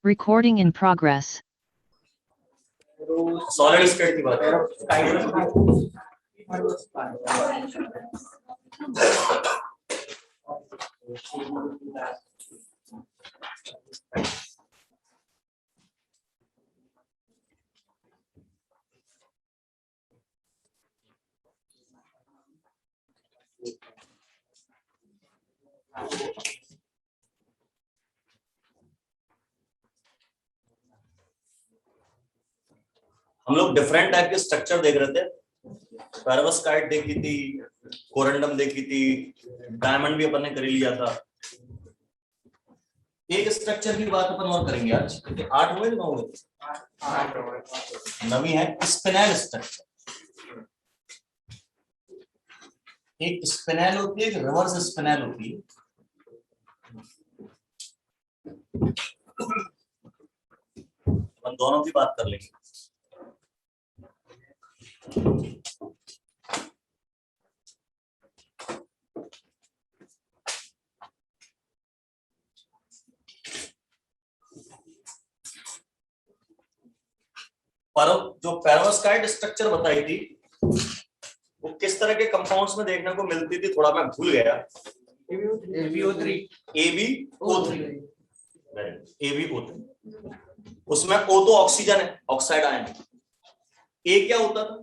Recording in progress. Solid state की बात है। हम लोग डिफरेंट टाइप के स्ट्रक्चर देख रहे थे। पेरोवस्काइट देखी थी, कोरंडम देखी थी, डायमंड भी अपन ने कर लिया था। एक स्ट्रक्चर की बात अपन और करेंगे आज। 8 हुए 9 हुए? 9वीं है स्पिनल स्ट्रक्चर। एक स्पिनल होती है, एक रिवर्स स्पिनल होती है। अपन दोनों की बात कर लेंगे। पर जो पेरोवस्काइट स्ट्रक्चर बताई थी वो किस तरह के कंपाउंड्स में देखने को मिलती थी, थोड़ा मैं भूल गया। AbO3 उसमें O तो ऑक्सीजन है, ऑक्साइड आयन। A क्या होता था?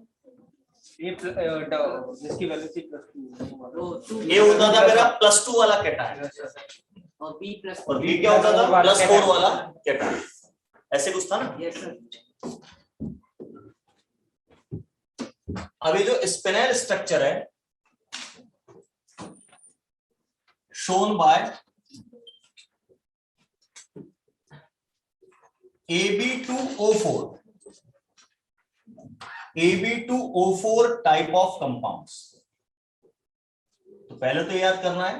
जिसकी वैलेंसी +2। A होता था मेरा +2 वाला कैटायन और B क्या होता था? +4 वाला कैटायन। ऐसे कुछ था ना? Yes sir. अभी जो स्पिनल स्ट्रक्चर है shown by Ab2O4 type of compounds. तो पहले तो याद करना है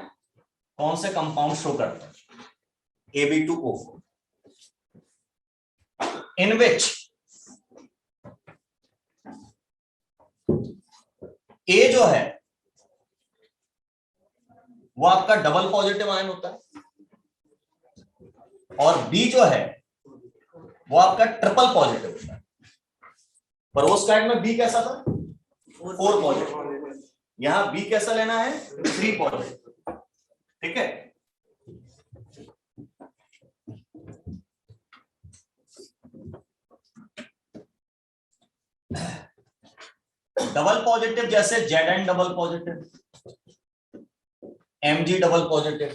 कौन से कंपाउंड शो करते हैं। Ab2O4 इन विच A जो है वो आपका डबल पॉजिटिव आयन होता है और B जो है वो आपका ट्रिपल पॉजिटिव होता है। पेरोवस्काइट में B कैसा था? 4 पॉजिटिव। यहां B कैसा लेना है? 3 पॉजिटिव। ठीक है। डबल पॉजिटिव जैसे Zn double positive, Mg double positive,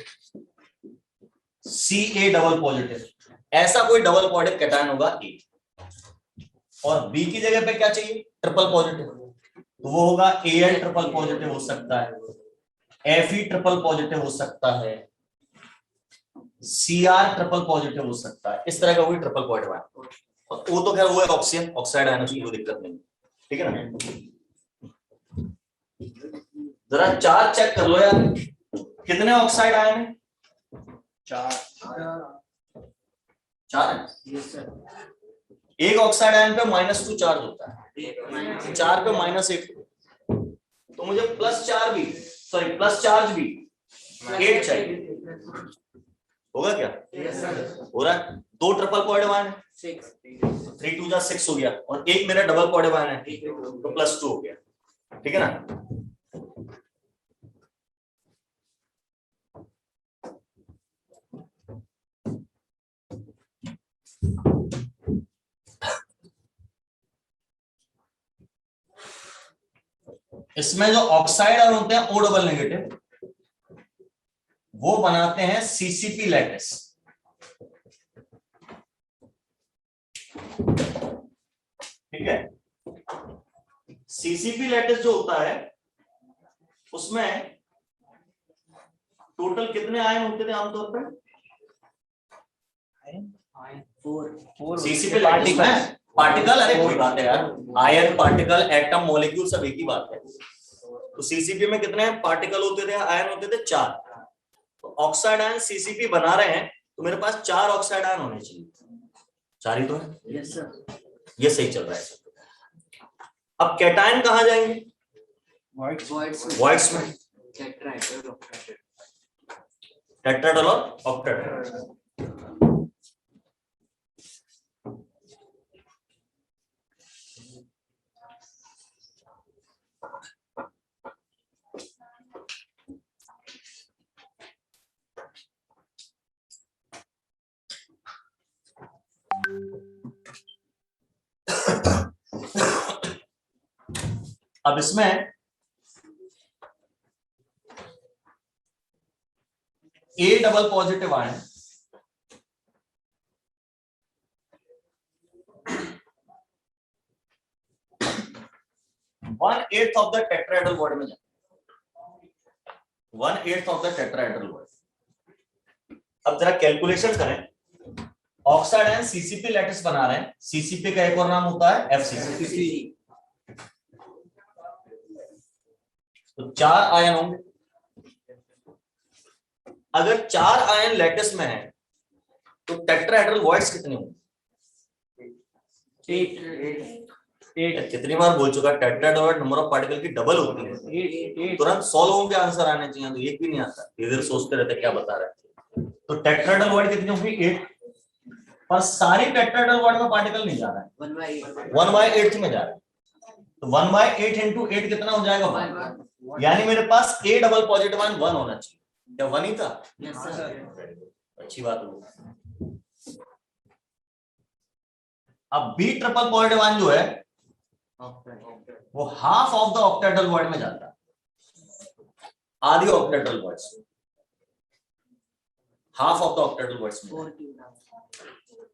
Ca double positive, ऐसा कोई डबल पॉजिटिव कैटायन होगा A। और B की जगह पे क्या चाहिए? Triple positive. तो वो होगा Al ट्रिपल पॉजिटिव हो सकता है, Fe ट्रिपल पॉजिटिव हो सकता है, Cr ट्रिपल पॉजिटिव हो सकता है। इस तरह का कोई ट्रिपल पॉजिटिव आयन। और वो तो खैर वो है ऑक्सीजन, ऑक्साइड आयन की कोई दिक्कत नहीं। ठीक है ना? जरा चार्ज चेक कर लो यार, कितने ऑक्साइड आयन है? 4 है। Yes sir. एक ऑक्साइड आयन पे -2 चार्ज होता है, 4 पे -1, तो मुझे +4 भी, सॉरी +चार्ज भी 8 चाहिए। होगा क्या? Yes sir. हो रहा है। 2 ट्रिपल पॉजिटिव आयन है, 3 2 6 हो गया, और एक मेरा डबल पॉजिटिव आयन है तो +2 हो गया। ठीक है ना? इसमें जो ऑक्साइड आयन होते हैं O डबल नेगेटिव, वो बनाते हैं CCP लैटिस। ठीक है। CCP लैटिस जो होता है उसमें टोटल कितने आयन होते थे आमतौर पर? 4 CCP लैटिस में पार्टिकल, अरे कोई बात है यार, आयन, पार्टिकल, एटम, मॉलिक्यूल सब एक ही बात है। तो CCP में कितने पार्टिकल होते थे, आयन होते थे? 4। तो ऑक्साइड आयन CCP बना रहे हैं तो मेरे पास 4 ऑक्साइड आयन होने चाहिए। 4 ही तो है। Yes sir. ये सही चल रहा है। अब कैटायन कहां जाएंगे? वॉइड्स में। टेट्राहेड्रल और ऑक्टाहेड्रल। अब इसमें A double positive ion one eighth of the tetrahedral body में जाए, one eighth of the tetrahedral body. अब जरा कैलकुलेशन करें, ऑक्साइड आयन सीसीपी लैटिस बना रहे हैं, सीसीपी का एक और नाम होता है एफसीसी। तो 4 आयन होंगे, अगर 4 आयन लैटिस में है तो टेट्राहेड्रल वॉइड्स कितने होंगे? 8 कितनी बार बोल चुका, टेट्राहेड्रल नंबर ऑफ पार्टिकल की डबल होती है। तुरंत 100 लोगों के आंसर आने चाहिए, तो एक भी नहीं आता, इधर सोचते रहते क्या बता रहे हैं। तो टेट्राहेड्रल वॉइड कितनी होंगी? 8। पर सारी टेट्राहेड्रल वॉइड में पार्टिकल नहीं जा रहा है, 1/8 में जा रहा है। तो 1/8 इंटू 8 कितना हो जाएगा? 1। यानी मेरे पास ए डबल पॉजिटिव आयन 1 होना चाहिए। क्या 1 ही था? अच्छी बात हो। अब बी ट्रिपल पॉजिटिव आयन जो है वो हाफ ऑफ द ऑक्टेड्रल वॉइड में जाता है, आधी ऑक्टेड्रल वॉइड से, हाफ ऑफ द ऑक्टेड्रल वॉइड्स में।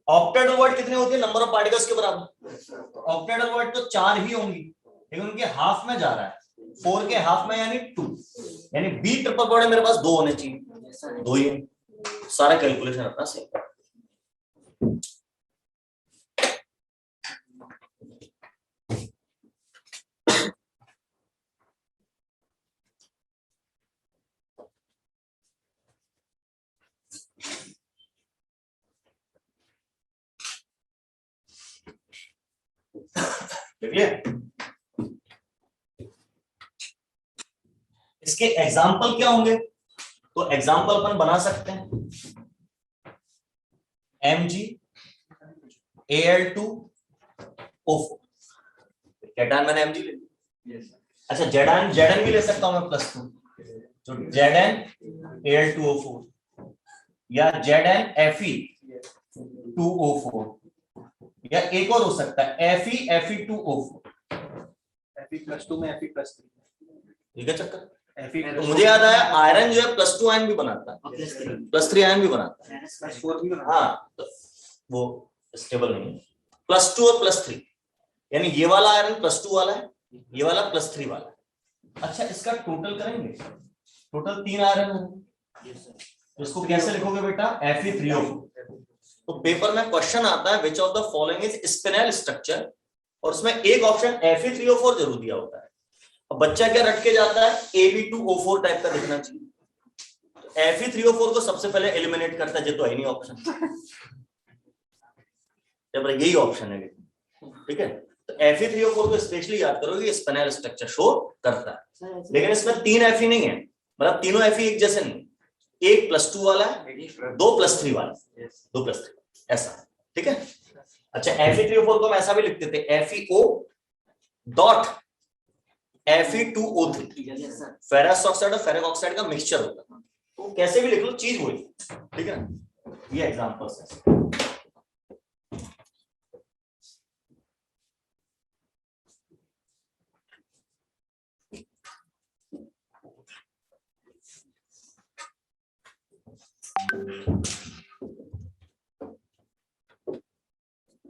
ऑक्टेड्रल वॉइड कितनी होती है? नंबर ऑफ पार्टिकल्स के बराबर। ऑक्टेड्रल वॉइड तो 4 ही होंगी, लेकिन उनके हाफ में जा रहा है, 4 के हाफ में यानी 2, यानी बी ट्रिपल बॉडी मेरे पास 2 होने चाहिए, 2 ही है। सारा कैलकुलेशन अपना सही। देखिए इसके एग्जाम्पल क्या होंगे? तो एग्जाम्पल अपन बना सकते हैं MgAl2O4। कैटायन मैंने Mg ले लिया। अच्छा Zn भी ले सकता हूं मैं +2, तो ZnAl2O4 या ZnFe2O4, या एक और हो सकता है Fe2O4। Fe+2 में Fe+3। ठीक है चक्कर। तो मुझे याद आया आयरन जो है +2 आयन भी बनाता है, +3 आयन भी बनाता है, +4 भी बनाता है। हाँ तो वो स्टेबल नहीं है। +2 और +3, यानी ये वाला आयरन +2 वाला है, ये वाला +3 वाला है। अच्छा इसका टोटल करेंगे, टोटल 3 आयरन है, तो इसको कैसे लिखोगे बेटा? Fe3O4। तो पेपर में क्वेश्चन आता है which of the following is spinel structure, और उसमें एक ऑप्शन Fe3O4 जरूर दिया होता है। अब बच्चा क्या रट के जाता है? Ab2O4 टाइप का लिखना चाहिए। तो Fe3O4 को सबसे पहले एलिमिनेट करता है, जो तो है नहीं ऑप्शन, जब यही ऑप्शन है। ठीक है, तो Fe3O4 को स्पेशली याद करो, ये स्पिनल स्ट्रक्चर शो करता है। लेकिन इसमें 3 Fe नहीं है, मतलब तीनों Fe एक जैसे नहीं, एक +2 वाला है, 2 +3 वाला, 2 +3 ऐसा। ठीक है, अच्छा Fe3O4 को हम ऐसा भी लिखते थे FeO.Fe2O3, फेरस ऑक्साइड और फेरिक ऑक्साइड का मिक्सचर होता है। तो कैसे भी लिख लो, चीज वही। ठीक है ना, ये एग्जांपल्स है।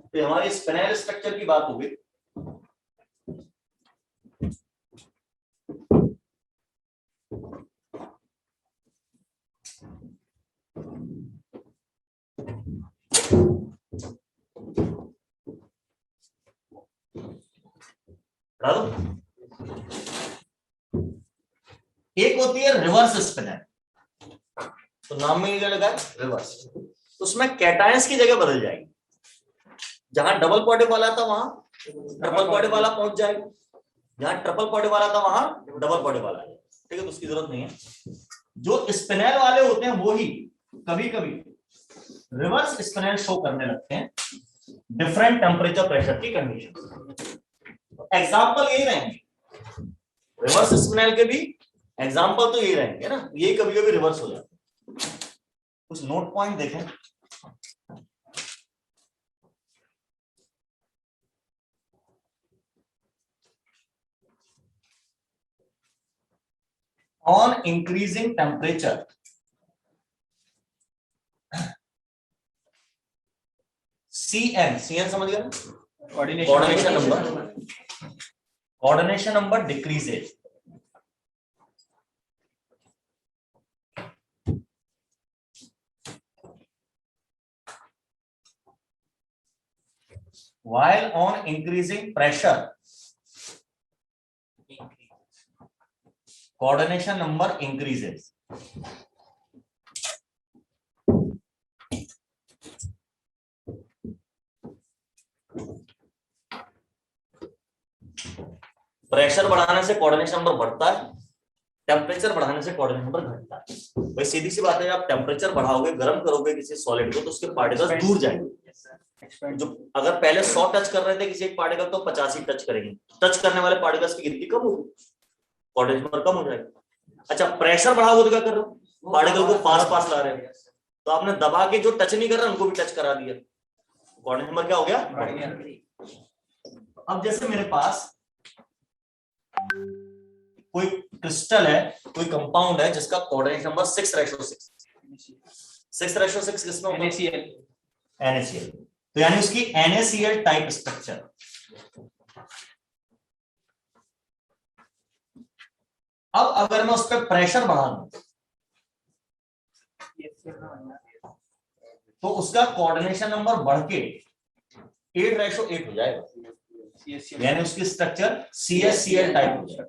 तो हमारी स्पिनल स्ट्रक्चर की बात हो गई। एक होती है रिवर्स स्पिनल, तो नाम में क्या लगा? रिवर्स। तो उसमें कैटायंस की जगह बदल जाएगी, जहां डबल पॉजिटिव वाला था वहां ट्रिपल पॉजिटिव वाला पहुंच जाएगा, जहां ट्रिपल पॉजिटिव वाला था वहां डबल पॉजिटिव वाला है। ठीक है, तो उसकी जरूरत नहीं है। जो स्पिनल वाले होते हैं वो ही कभी कभी रिवर्स स्पिनल शो करने लगते हैं डिफरेंट टेम्परेचर प्रेशर की कंडीशन। एग्जाम्पल यही रहेंगे, रिवर्स स्पिनल के भी एग्जाम्पल तो यही रहेंगे ना, ये कभी कभी रिवर्स हो जाता है। कुछ नोट पॉइंट देखें। on increasing temperature, CN समझ गए? Coordination number decreases. While on increasing pressure, coordination number increases. Pressure बढ़ाने से कोऑर्डिनेशन नंबर बढ़ता है, टेम्परेचर बढ़ाने से कोऑर्डिनेशन नंबर घटता है। भाई सीधी सी बात है, आप टेम्परेचर बढ़ाओगे, गर्म करोगे किसी सॉलिड को, तो उसके पार्टिकल्स दूर जाएंगे। जो अगर पहले 100 टच कर रहे थे किसी एक पार्टिकल, तो 50 ही टच करेंगे। टच करने वाले पार्टिकल्स की गिनती कम होगी, कोऑर्डिनेशन नंबर कम हो जाएगा। अच्छा, प्रेशर बढ़ाओगे तो क्या कर रहे हो? पार्टिकल को पास ला रहे हो, तो आपने दबा के जो टच नहीं कर रहा उनको भी टच करा दिया, कोऑर्डिनेशन नंबर क्या हो गया? अब जैसे मेरे पास कोई क्रिस्टल है, कोई कंपाउंड है जिसका कोऑर्डिनेशन नंबर 6:6। 6:6 किसमें होता है? NaCl। तो यानी उसकी NaCl टाइप स्ट्रक्चर। अब अगर मैं उस पर प्रेशर बढ़ा दूं तो उसका कोऑर्डिनेशन नंबर बढ़ के 8:8 हो जाएगा, यानी उसकी स्ट्रक्चर CaCl टाइप हो जाएगा।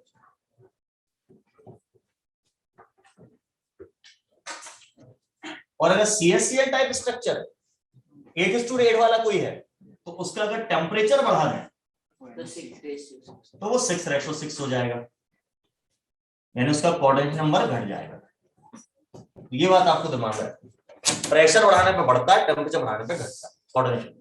और अगर CaCl टाइप स्ट्रक्चर 8:8 वाला कोई है, तो उसका अगर टेम्परेचर बढ़ाना है तो वो 6:6 हो जाएगा, यानी उसका कोऑर्डिनेशन नंबर घट जाएगा। ये बात आपको दिमाग में रखनी है, प्रेशर बढ़ाने पे बढ़ता है, टेम्परेचर बढ़ाने पे घटता है कोऑर्डिनेशन।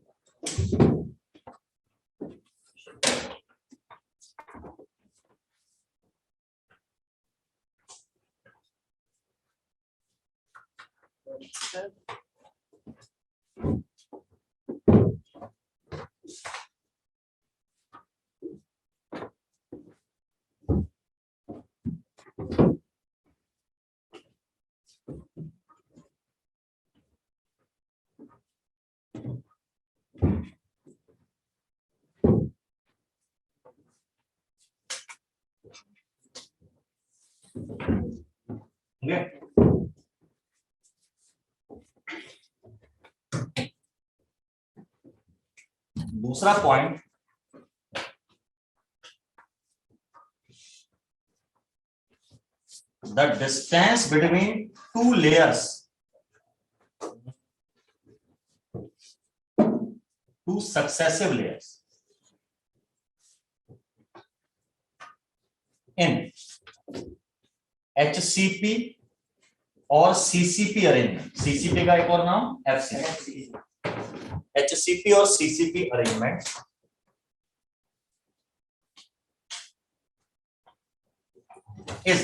दूसरा point, the distance between two layers, two successive layers in HCP और CCP अरेंजमेंट। CCP का एक और नाम FCP। HCP और CCP arrangement is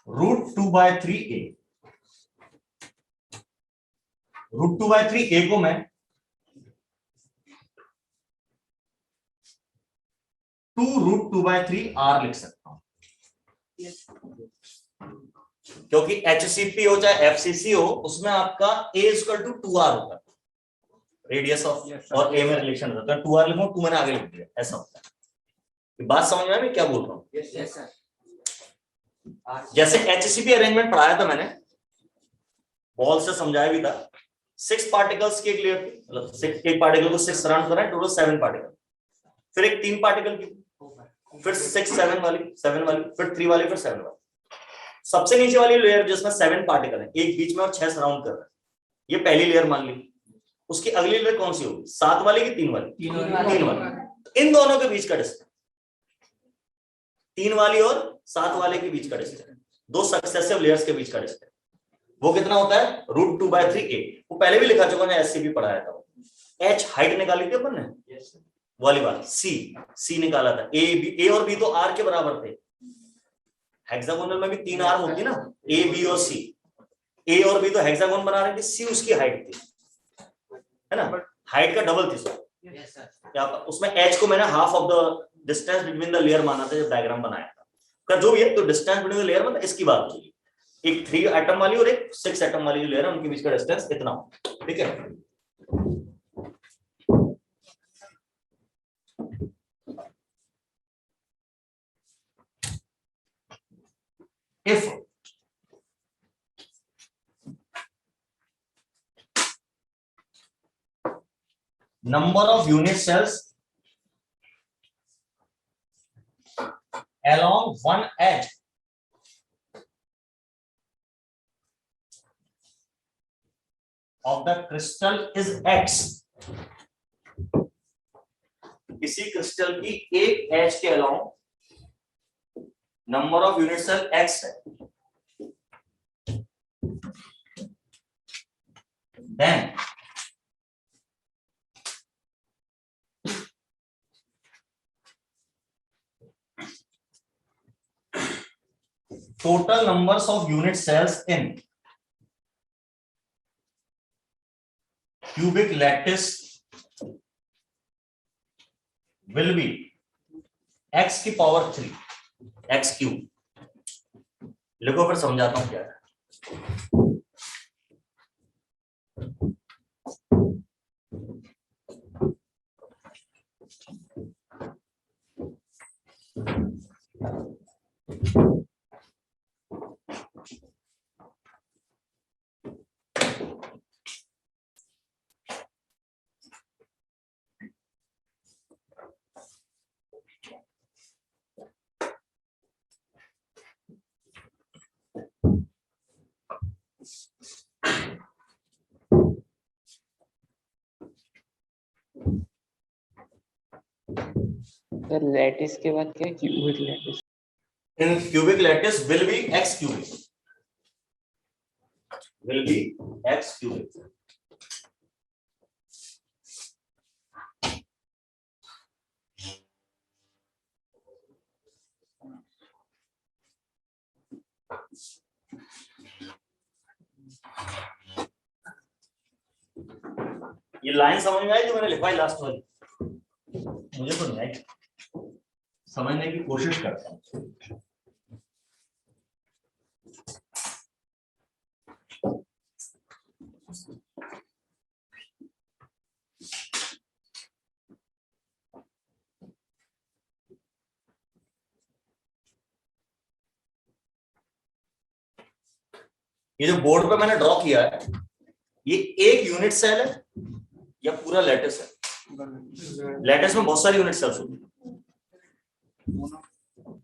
√2/3a। √2/3a को मैं 2√2/3r लिख सकता हूं, क्योंकि HCP हो चाहे FCC हो, उसमें आपका A = 2r होता है, रेडियस ऑफ, और A में रिलेशन होता है। 2r लिखूं, 2 मैंने आगे लिख दिया, ऐसा होता है। बात समझ में आई मैं क्या बोल रहा हूँ? जैसे HCP अरेंजमेंट पढ़ाया था मैंने, बॉल से समझाया भी था। 6 पार्टिकल्स की एक लेयर थी, मतलब एक पार्टिकल को 6 सराउंड कर रहा है, टोटल 7 पार्टिकल। फिर एक 3 पार्टिकल की, फिर 6 7 वाली, 7 वाली, फिर 3 वाली, फिर 7 वाली। सबसे नीचे वाली लेयर जिसमें 7 पार्टिकल है, एक बीच में और 6 सराउंड कर रहा है, ये पहली लेयर मान ली। उसकी अगली लेयर कौन सी होगी? 7 वाली की 3 वाली? 3 वाली। इन दोनों के बीच का डिस्टेंस, 3 वाली और 7 वाले के बीच का डिस्टेंस, 2 सक्सेसिव लेयर्स के बीच का डिस्टेंस, वो कितना होता है? √2/3a। वो पहले भी लिखा चुका है, SCP पढ़ाया था। H हाइट निकाली थी अपन ने, वाली बात। C निकाला था। A और B तो R के बराबर थे। हेक्सागोनल में भी 3 R होती ना, A, B और C। A और B तो हेक्सागोन बना रहे थे, C उसकी हाइट थी, है ना? हाइट का डबल थी सर। उसमें H को मैंने half of the distance between the layer माना था जब डायग्राम बनाया था। का जो भी है, तो डिस्टेंस बिटवीन लेयर मतलब इसकी बात हो रही है। एक 3 एटम वाली और एक 6 एटम वाली जो लेयर है उनके बीच का डिस्टेंस इतना हो, ठीक है। If number of unit cells along one edge of the crystal is x, किसी क्रिस्टल की एक एज के along number of unit cell x है, then total numbers of unit cells in cubic lattice will be x की power 3 x cube. लिखो फिर समझाता हूं क्या है। सर लैटिस के बाद क्या cubic lattice? In cubic lattice will be x cubic, will be x cubic। ये लाइन समझ में आई जो मैंने लिखवाई लास्ट वाली? मुझे तो नहीं आई, समझने की कोशिश करता हूं। ये जो बोर्ड पे मैंने ड्रॉ किया है, ये एक यूनिट सेल है या पूरा लैटिस है? लैटिस में बहुत सारी यूनिट सेल्स होती है।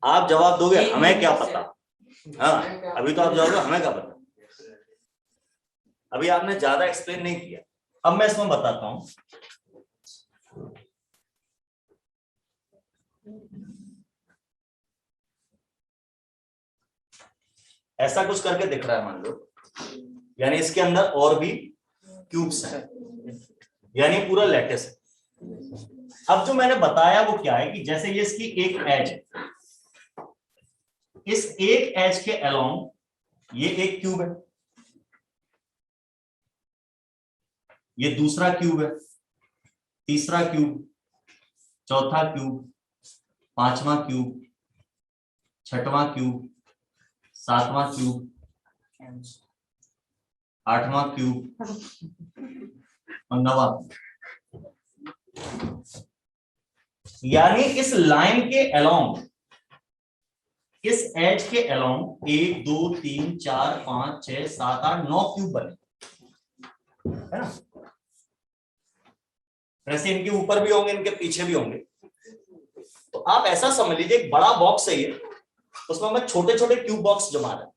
आप जवाब दोगे हमें क्या पता। हाँ, अभी तो आप जवाब दो हमें क्या पता। अभी आपने ज्यादा एक्सप्लेन नहीं किया, अब मैं इसमें बताता हूं। ऐसा कुछ करके दिख रहा है मान लो, यानी इसके अंदर और भी क्यूब्स हैं, यानी पूरा लैटिस है। अब जो मैंने बताया वो क्या है कि जैसे ये इसकी एक एज है, इस एक एज के अलोंग ये एक क्यूब है, ये दूसरा क्यूब है, तीसरा क्यूब, चौथा क्यूब, पांचवा क्यूब, छठवां क्यूब, सातवां क्यूब, आठवां क्यूब और नवा। यानी इस लाइन के अलोंग, इस एज के अलोंग 1 2 3 4 5 6 7 8 9 क्यूब बने, है ना। वैसे इनके ऊपर भी होंगे, इनके पीछे भी होंगे। तो आप ऐसा समझ लीजिए एक बड़ा बॉक्स है ये, उसमें मैं छोटे छोटे क्यूब बॉक्स जमा रहा हूं।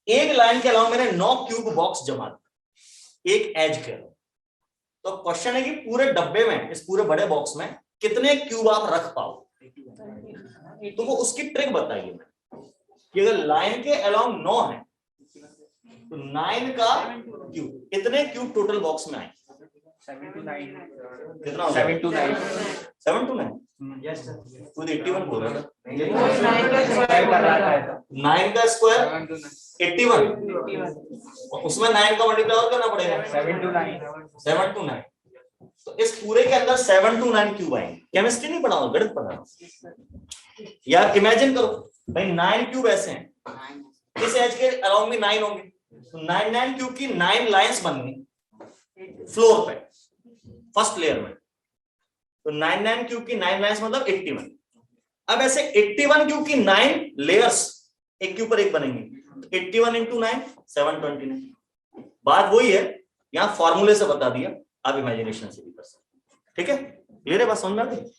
एक लाइन के अलावा मैंने 9 क्यूब बॉक्स जमा दिए एक एज के अलावा। तो क्वेश्चन है कि पूरे डब्बे में, इस पूरे बड़े बॉक्स में कितने क्यूब आप रख पाओ, तो वो उसकी ट्रिक बताइए कि अगर लाइन के अलाउंग 9 है तो 9 का क्यूब, इतने क्यूब टोटल बॉक्स में आए 7 to 9 कितना? 7 to 9 7 to 9। यस सर, खुद 81 बोल रहा था। 9 का स्क्वायर 7 to 9 81, उसमें 9 का मल्टीप्लाई और करना पड़ेगा 7 to 9 7 to 9। तो इस पूरे के अंदर 7 to 9 क्यूब आएंगे। केमिस्ट्री नहीं पढ़ा, गणित पढ़ा। यार इमेजिन करो भाई 9 क्यूब ऐसे हैं, इस एज के अराउंड में 9 होंगे, तो 9 क्यूब की 9 लाइंस बन गई फ्लोर पे फर्स्ट लेयर में, तो 9 क्यूब की 9 लाइंस मतलब 81। अब ऐसे 81 क्यूब की 9 लेयर्स एक के ऊपर एक बनेंगी, 81 इंटू 9 729। बात वही है, यहां फॉर्मूले से बता दिया, आप इमेजिनेशन से भी कर सकते। ठीक है, क्लियर है, बात समझ में आ गई?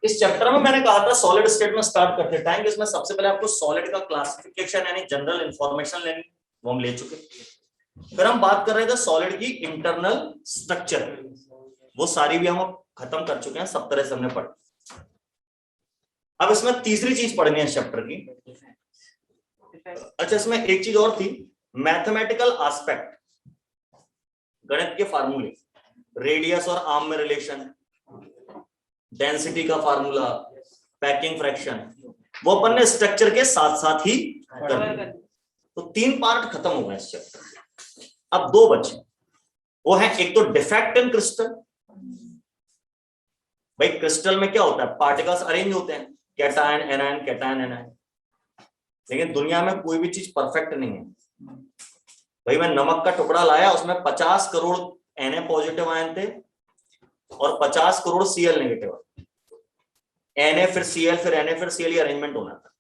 इस चैप्टर में मैंने कहा था सॉलिड स्टेट में स्टार्ट करते टाइम इसमें सबसे पहले आपको सॉलिड का क्लासिफिकेशन यानी जनरल इंफॉर्मेशन लेनी, वो हम ले चुके। फिर हम बात कर रहे थे सॉलिड की इंटरनल स्ट्रक्चर, वो सारी भी हम खत्म कर चुके हैं, सब तरह से हमने पढ़ा। अब इसमें तीसरी चीज पढ़नी है इस चैप्टर की। अच्छा, इसमें एक चीज और थी, मैथमेटिकल एस्पेक्ट, गणित के फार्मूले, रेडियस और आर्म में रिलेशन, डेंसिटी का फार्मूला, पैकिंग फ्रैक्शन, वो अपन ने स्ट्रक्चर के साथ साथ ही कर लिया। तो 3 पार्ट खत्म हो गए इस चैप्टर। अब 2 बचे, वो है एक तो डिफेक्ट इन क्रिस्टल। भाई क्रिस्टल में क्या होता है, पार्टिकल्स अरेंज होते हैं, कैटायन एनायन कैटायन एनायन, लेकिन दुनिया में कोई भी चीज परफेक्ट नहीं है। भाई मैं नमक का टुकड़ा लाया, उसमें 50 करोड़ Na पॉजिटिव आयन थे और 50 करोड़ Cl नेगेटिव, Na फिर Cl फिर Na फिर Cl, अरेंजमेंट होना था।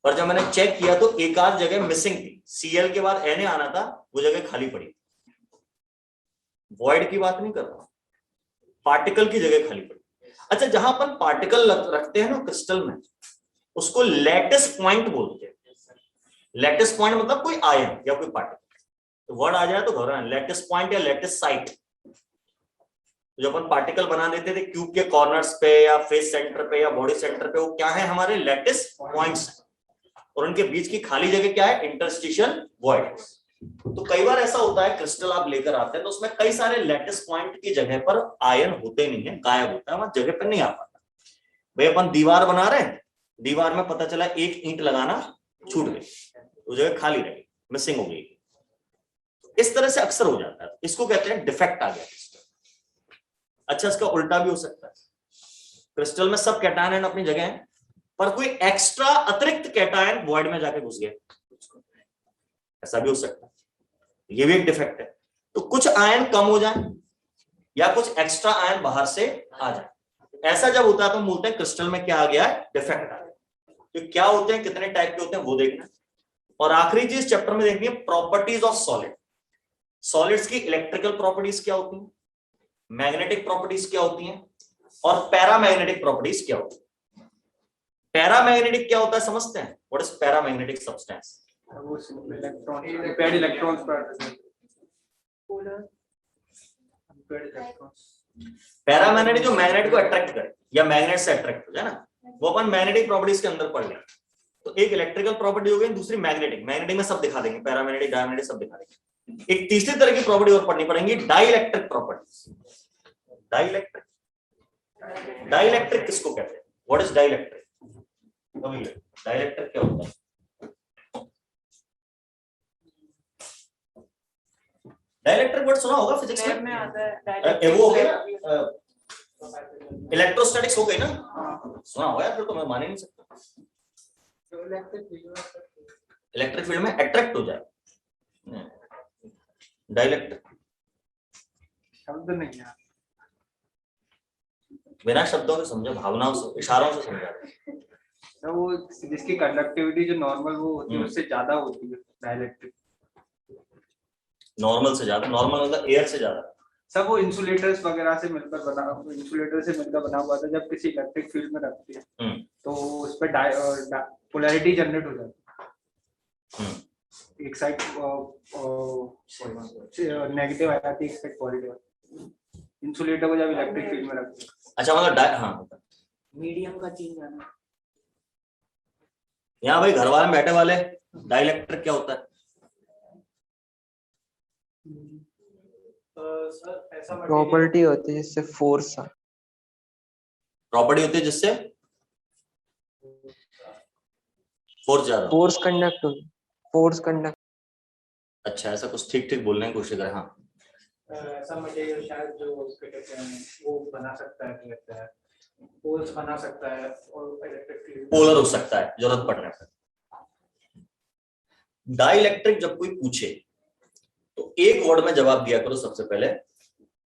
पर जब मैंने चेक किया तो एक आध जगह मिसिंग थी, Cl के बाद Na आना था, वो जगह खाली पड़ी। वॉइड की बात नहीं कर रहा, पार्टिकल की जगह खाली पड़ी। अच्छा, जहां अपन पार्टिकल रखते हैं ना क्रिस्टल में, उसको लैटिस पॉइंट बोलते हैं। लैटिस पॉइंट मतलब कोई आयन या कोई पार्टिकल, तो वर्ड आ जाए तो घबराना, लैटिस पॉइंट या लैटिस साइट। जो अपन पार्टिकल बना देते थे क्यूब के कॉर्नर्स पे या फेस सेंटर पे या बॉडी सेंटर पे, वो क्या है, हमारे लैटिस पॉइंट्स, और उनके बीच की खाली जगह क्या है, इंटरस्टिशियल वॉइड। तो कई बार ऐसा होता है क्रिस्टल आप लेकर आते हैं तो उसमें कई सारे लैटिस पॉइंट की जगह पर आयन होते नहीं है, गायब होता है, वहां जगह पर नहीं आ पाता। भाई अपन दीवार बना रहे हैं, दीवार में पता चला एक ईंट लगाना छूट गई, वो जगह खाली रही, मिसिंग हो गई। इस तरह से अक्सर हो जाता है, इसको कहते हैं डिफेक्ट आ गया क्रिस्टल। अच्छा, इसका उल्टा भी हो सकता है, क्रिस्टल में सब कैटायन अपनी जगह है, पर कोई एक्स्ट्रा अतिरिक्त कैटायन वॉइड में जाके घुस गया, ऐसा भी हो सकता है, ये भी एक डिफेक्ट है। तो कुछ आयन कम हो जाए या कुछ एक्स्ट्रा आयन बाहर से आ जाए, ऐसा जब होता है तो हम बोलते हैं क्रिस्टल में क्या आ गया है, डिफेक्ट आ गया। तो क्या होते हैं, कितने टाइप के होते हैं वो देखना। और आखिरी चीज चैप्टर में देखनी है प्रॉपर्टीज ऑफ सॉलिड। सॉलिड्स की इलेक्ट्रिकल प्रॉपर्टीज क्या होती हैं, मैग्नेटिक प्रॉपर्टीज क्या होती हैं, और पैरामैग्नेटिक प्रॉपर्टीज क्या होती है। पैरामैग्नेटिक क्या होता है समझते हैं, व्हाट इज पैरामैग्नेटिक सब्सटेंस? वो इलेक्ट्रॉन पैड इलेक्ट्रॉन्स पर पोलर पैड इलेक्ट्रॉन्स। पैरामैग्नेटिक जो मैग्नेट को अट्रैक्ट करे या मैग्नेट से अट्रैक्ट हो जाए ना, वो अपन मैग्नेटिक प्रॉपर्टीज के अंदर पढ़ लेंगे। तो एक इलेक्ट्रिकल प्रॉपर्टी हो गई, दूसरी मैग्नेटिक, मैग्नेटिक में सब दिखा देंगे, पैरामैग्नेटिक डायमैग्नेटिक सब दिखा देंगे। एक तीसरी तरह की प्रॉपर्टी और पढ़नी पड़ेगी, डाइइलेक्ट्रिक प्रॉपर्टीज। डाइइलेक्ट्रिक, डाइइलेक्ट्रिक किसको कहते हैं, व्हाट इज डाइइलेक्ट्रिक? डाइइलेक्ट्रिक क्या होता है? डाइइलेक्ट्रिक वर्ड सुना होगा फिजिक्स में आता है, वो हो गया इलेक्ट्रोस्टैटिक्स हो गई ना, सुना होगा यार, फिर तो मैं मान ही नहीं सकता। इलेक्ट्रिक फील्ड में अट्रैक्ट हो जाए, डाइइलेक्ट्रिक शब्द नहीं है, बिना शब्दों के समझो, भावनाओं से, इशारों से समझा। तो वो जिसकी कंडक्टिविटी जो नॉर्मल वो होती है उससे ज्यादा होती है डाइइलेक्ट्रिक। नॉर्मल से ज्यादा, नॉर्मल मतलब एयर से ज्यादा। सब वो इंसुलेटर्स वगैरह से मिलकर बना, इंसुलेटर से मिलकर बना हुआ था, जब किसी इलेक्ट्रिक फील्ड में रखते हैं तो उस पर पोलैरिटी जनरेट हो जाती है, एक साइड नेगेटिव आ जाती है, एक साइड पॉजिटिव। इंसुलेटर को जब इलेक्ट्रिक फील्ड में रखते हैं। अच्छा, मतलब हाँ, मीडियम का चेंज आना। यहाँ भाई घर वाले बैठे वाले, डाइइलेक्ट्रिक क्या होता है? प्रॉपर्टी होती है जिससे फोर्स, प्रॉपर्टी होती है जिससे फोर्स ज्यादा। फोर्स कंडक्ट अच्छा, ऐसा कुछ ठीक ठीक बोलने की कोशिश करें। हाँ, ऐसा मटेरियल शायद जो उसके कहते हैं वो बना सकता है, कहता है पोल्स बना सकता है और इलेक्ट्रिक फील्ड पोलर हो सकता है जरूरत पड़ने पर। डाइलेक्ट्रिक जब कोई पूछे तो एक वर्ड में जवाब दिया करो सबसे पहले,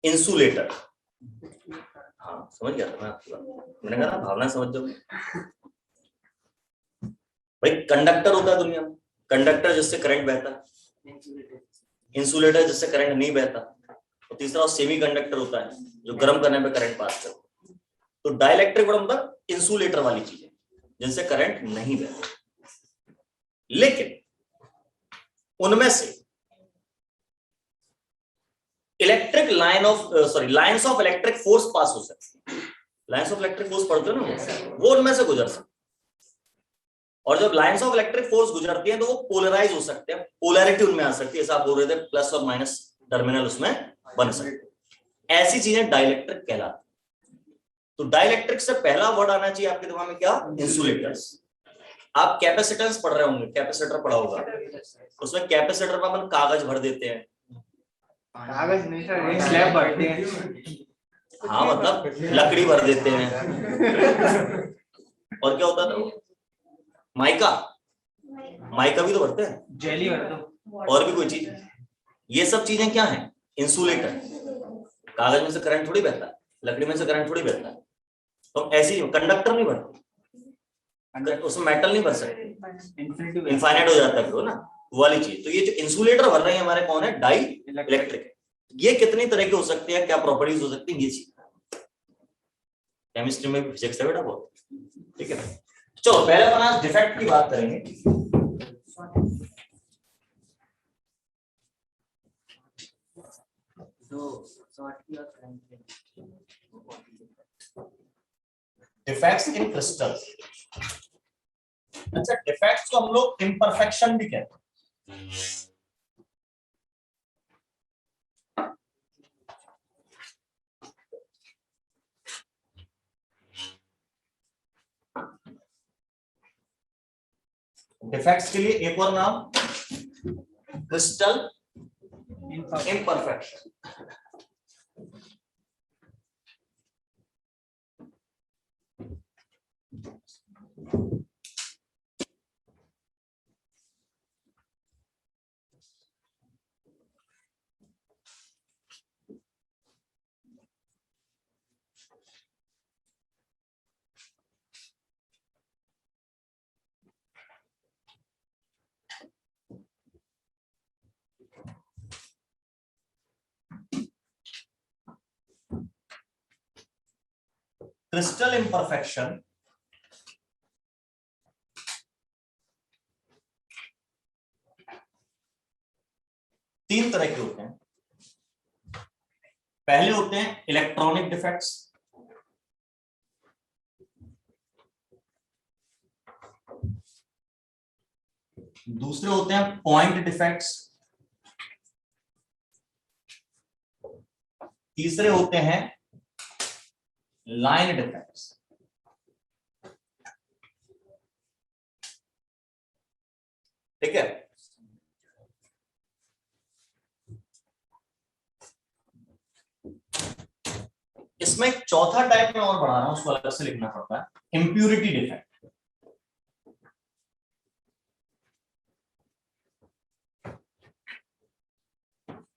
इंसुलेटर। हाँ, समझ गया था मैं आपकी बात। मैंने कहा ना भावना समझ जाओ भाई। कंडक्टर होता है दुनिया में, कंडक्टर जिससे करंट बहता है, इंसुलेटर जिससे करंट नहीं बहता, और तीसरा सेमी कंडक्टर होता है जो गर्म करने पे करंट पास करता है। तो डाइलेक्ट्रिक वर्ड मतलब इंसुलेटर वाली चीजें जिनसे करंट नहीं बहता, लेकिन उनमें से electric lines of electric force pass हो सकती है। लाइंस ऑफ इलेक्ट्रिक फोर्स पढ़ते हो ना, वो उनमें से गुजर सकते, और जब लाइंस ऑफ इलेक्ट्रिक फोर्स गुजरती हैं तो वो पोलराइज हो सकते हैं, पोलैरिटी उनमें आ सकती है। ऐसा आप बोल रहे थे, प्लस और माइनस टर्मिनल उसमें बन सकते, ऐसी चीजें डाइलेक्ट्रिक कहलाती। तो डाइलेक्ट्रिक से पहला वर्ड आना चाहिए आपके दिमाग में, क्या? इंसुलेटर्स। आप कैपेसिटेंस पढ़ रहे होंगे, कैपेसिटर पढ़ा होगा, उसमें कैपेसिटर पर अपन कागज भर देते हैं। कागज नहीं सर, एक स्लैब भरते हैं। हाँ, मतलब लकड़ी भर देते हैं। और क्या होता था? माइका भी तो भरते हैं, जेली भर दो, और भी कोई चीज। ये सब चीजें क्या हैं? इंसुलेटर। कागज में से करंट थोड़ी बहता है, लकड़ी में से करंट थोड़ी बहता है। तो ऐसी कंडक्टर नहीं भरते, उसमें मेटल नहीं भर सकते, इनफाइनाइट हो जाता है फिर ना, वो वाली चीज। तो ये जो इंसुलेटर भर रहे हैं हमारे कौन है? Dielectric. ये कितनी तरह के हो सकते हैं, क्या प्रॉपर्टीज हो सकती है, ये चीज केमिस्ट्री में, फिजिक्स है बेटा बहुत। ठीक है, चलो पहले अपन आज डिफेक्ट की बात करेंगे। Defects in crystal. अच्छा, डिफेक्ट्स को हम लोग इम्परफेक्शन भी कहते हैं। डिफेक्ट्स के लिए एक और नाम क्रिस्टल इम्परफेक्शन। क्रिस्टल इम्परफेक्शन तीन तरह के होते हैं। पहले होते हैं इलेक्ट्रॉनिक डिफेक्ट्स, दूसरे होते हैं पॉइंट डिफेक्ट्स, तीसरे होते हैं लाइन डिफेक्ट्स। ठीक है, इसमें एक चौथा टाइप में और बढ़ा रहा हूं, उसको अलग से लिखना पड़ता है, इंप्यूरिटी डिफेक्ट।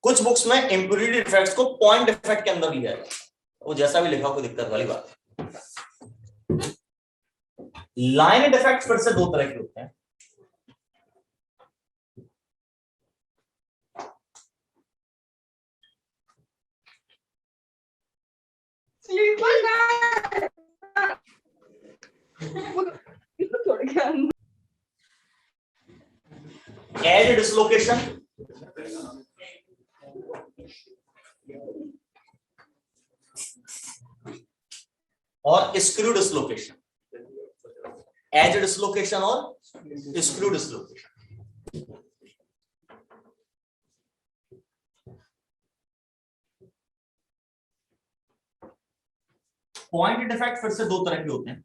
कुछ बुक्स में इंप्यूरिटी डिफेक्ट्स को पॉइंट डिफेक्ट के अंदर लिया है, वो जैसा भी लिखा, कोई दिक्कत वाली बात। लाइन डिफेक्ट फिर से दो तरह के होते हैं। एज डिसलोकेशन और स्क्रू डिसलोकेशन। एज डिसलोकेशन और स्क्रू डिसलोकेशन। पॉइंट डिफेक्ट फिर से दो तरह के होते हैं।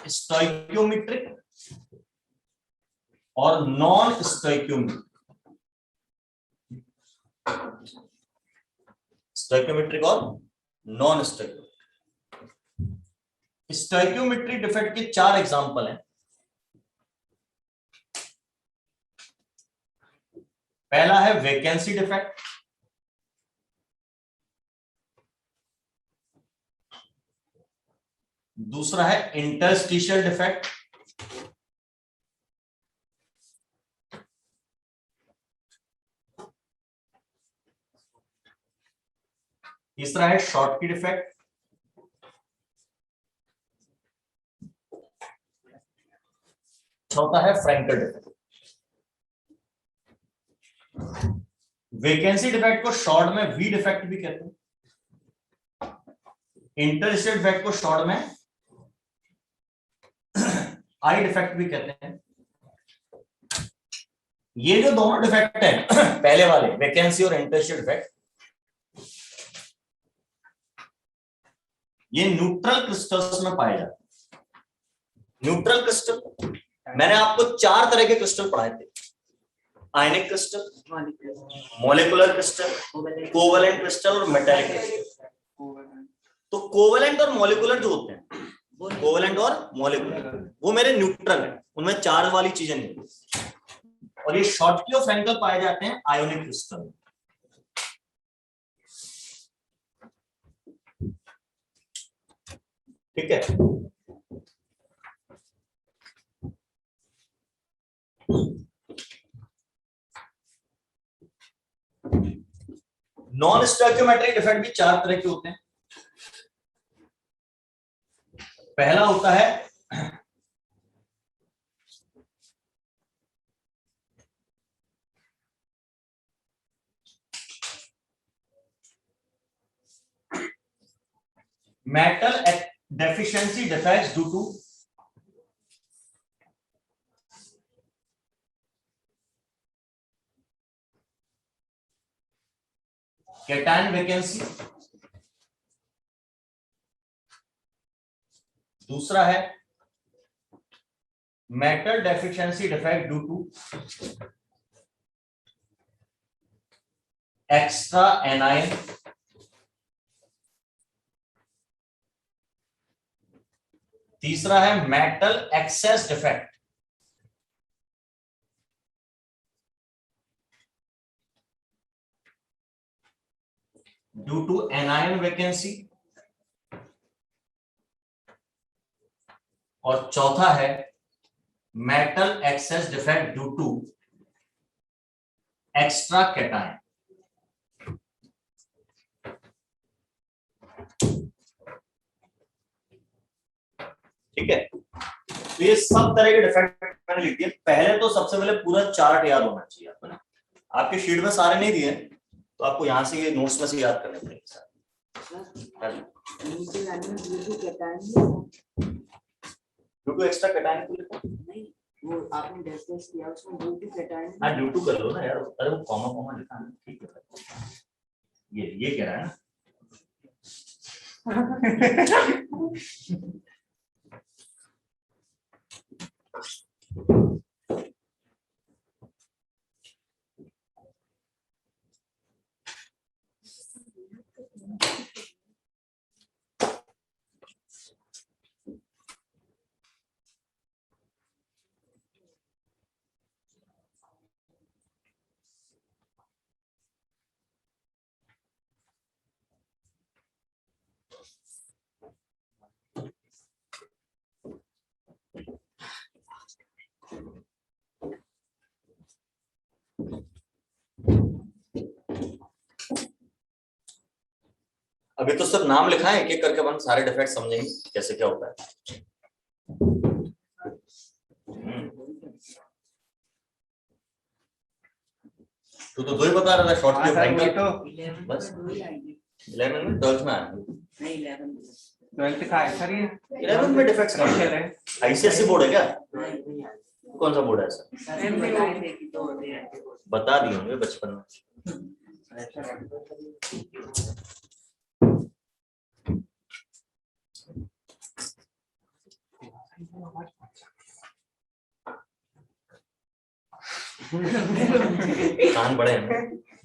स्टोइक्योमेट्रिक और नॉन स्टोइक्योमेट्रिक। स्टोइक्योमेट्रिक और नॉन स्टोइक्योमेट्रिक। स्टोइक्योमेट्रिक डिफेक्ट के 4 एग्जांपल हैं। पहला है वैकेंसी डिफेक्ट, दूसरा है इंटरस्टिशियल डिफेक्ट, तीसरा है शॉर्टकी डिफेक्ट, चौथा है फ्रैंकल डिफेक्ट। वैकेंसी डिफेक्ट को शॉर्ट में वी डिफेक्ट भी कहते हैं, इंटरस्टिशियल डिफेक्ट को शॉर्ट में आई डिफेक्ट भी कहते हैं। ये जो दोनों डिफेक्ट है पहले वाले वैकेंसी और इंटरस्टिशियल डिफेक्ट, ये न्यूट्रल क्रिस्टल्स में पाए जाते हैं। न्यूट्रल क्रिस्टल मैंने आपको 4 तरह के क्रिस्टल पढ़ाए थे, ionic crystal, molecular crystal, covalent crystal और मेटालिक क्रिस्टल। तो कोवेलेंट और मॉलिक्यूलर जो होते हैं, कोवेलेंट और मॉलिक्यूलर, वो मेरे न्यूट्रल है, उनमें चार्ज वाली चीजें नहीं। और ये शॉर्टकी और फ्रैंकल पाए जाते हैं आयोनिक क्रिस्टल। ठीक है, नॉन स्टोइकियोमेट्रिक डिफेक्ट भी 4 तरह के होते हैं। पहला होता है metal deficiency defects due to cation vacancy, दूसरा है metal deficiency defect due to extra anion, तीसरा है metal excess defect due to anion vacancy, और चौथा है metal excess defect due to extra cation. ठीक है, तो ये सब तरह के डिफेक्ट मैंने लिख दिए। पहले तो सबसे पहले पूरा चार्ट याद होना चाहिए आपको ना, आपके शीट में सारे नहीं दिए तो आपको यहाँ से ये नोट्स में से याद करने पड़ेंगे। ड्यू टू एक्स्ट्रा कैटायन को लिखो, नहीं वो आपने डिस्कस किया उसमें ड्यू टू कैटायन। हाँ ड्यू टू कर लो ना यार, अरे वो कॉमा कॉमा लिखा है, ठीक है। ये कह रहा है ना अभी तो सिर्फ नाम लिखा है, एक एक करके अपन सारे डिफेक्ट समझेंगे कैसे क्या होता है। तो दो ही बता रहा था, शॉर्ट की फ्रैंकल तो बस 11 में 12th में आया नहीं 12th का है सर ये 11 में डिफेक्ट्स कौन है? आईसीएससी बोर्ड है क्या? कौन सा बोर्ड है ऐसा? बता दिए होंगे बचपन में। कान बड़े हैं।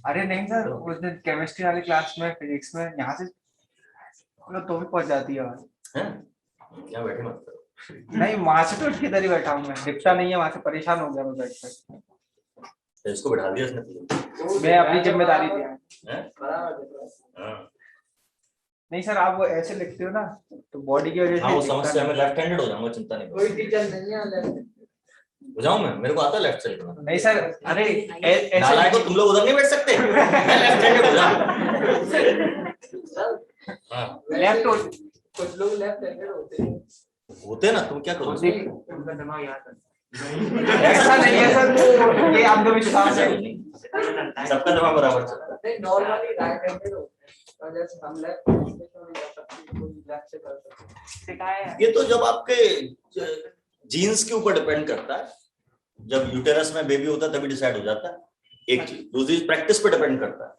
अरे नहीं सर, उस दिन केमिस्ट्री वाली क्लास में, फिजिक्स में यहाँ से तो भी पहुंच जाती है आवाज। हैं? यहाँ बैठे मत करो। नहीं, वहां से तो उठ के इधर ही बैठा हूँ मैं, दिखता नहीं है वहां से, परेशान हो गया मैं बैठ कर। तो इसको बैठा दिया इसने। मैं अपनी जिम्मेदारी दिया। हैं? हाँ। नहीं सर, आप वो ऐसे लिखते हो ना तो बॉडी की वजह से हाँ, वो दिखता समस्या में नहीं। लेफ्ट हैंडेड हो जाऊंगा, चिंता नहीं। कोई टीचर नहीं है लेफ्ट। हो जाऊं मैं, मेरे को आता है लेफ्ट से लिखना। नहीं सर, अरे नालायक को तुम लोग उधर नहीं बैठ सकते, मैं लेफ्ट हैंडेड हो जाऊं। हाँ, लेफ्ट हो, कुछ लोग लेफ्ट हैंडेड होते हैं ना, तुम क्या करो? उनका दिमाग यहाँ तक। ऐसा नहीं है सर, वो ये अंधविश्वास है। सबका दिमाग बराबर चलता है। नहीं, नॉर्मली राइट हैंडेड होते हैं, और जैसे हम लेफ्ट से कर सकते हैं। ये तो जब आपके जीन्स के ऊपर डिपेंड करता है, जब यूटेरस में बेबी होता है तभी डिसाइड हो जाता है। एक चीज, दूसरी प्रैक्टिस पे डिपेंड करता है।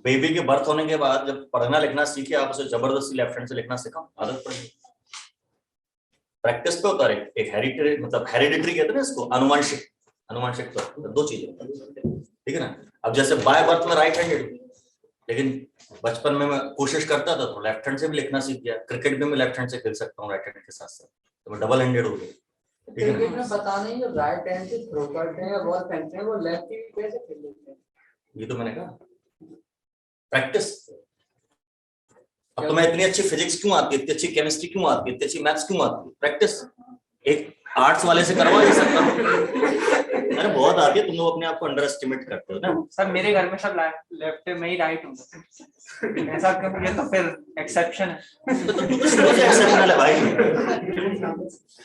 बेबी के बर्थ होने के बाद जब पढ़ना लिखना सीखे, आप उसे जबरदस्ती लेफ्ट हैंड से लिखना सिखाओ, आदत पड़ेगी। प्रैक्टिस पे होता है। एक हेरिडिटरी, मतलब हेरिडिटरी कहते हैं ना इसको, अनुवांशिक। अनुवांशिक तो दो चीजें, ठीक है ना। अब जैसे बाय बर्थ में राइट हैंडेड, लेकिन बचपन में मैं कोशिश करता था तो लेफ्ट हैंड से भी लिखना सीख गया। क्रिकेट में मैं लेफ्ट हैंड से खेल सकता हूँ राइट हैंड के साथ साथ, तो मैं डबल हैंडेड हो गया। क्रिकेट में पता नहीं जो राइट हैंड से थ्रो करते हैं या बॉल फेंकते हैं, वो लेफ्ट की कैसे खेल लेते हैं? ये तो मैंने कहा प्रैक्टिस। अब तो मैं इतनी अच्छी फिजिक्स क्यों आती है, इतनी अच्छी केमिस्ट्री क्यों आती है, इतनी अच्छी मैथ्स क्यों आती है? प्रैक्टिस। एक आर्ट्स वाले से करवा नहीं सकता। अरे बहुत आती है, तुम लोग अपने आप को अंडर एस्टिमेट करते हो ना। सर मेरे घर में सब लेफ्ट है, मैं ही राइट हूँ। ऐसा क्यों? ये तो फिर एक्सेप्शन है। तो तू तो शुरू से एक्सेप्शनल है भाई,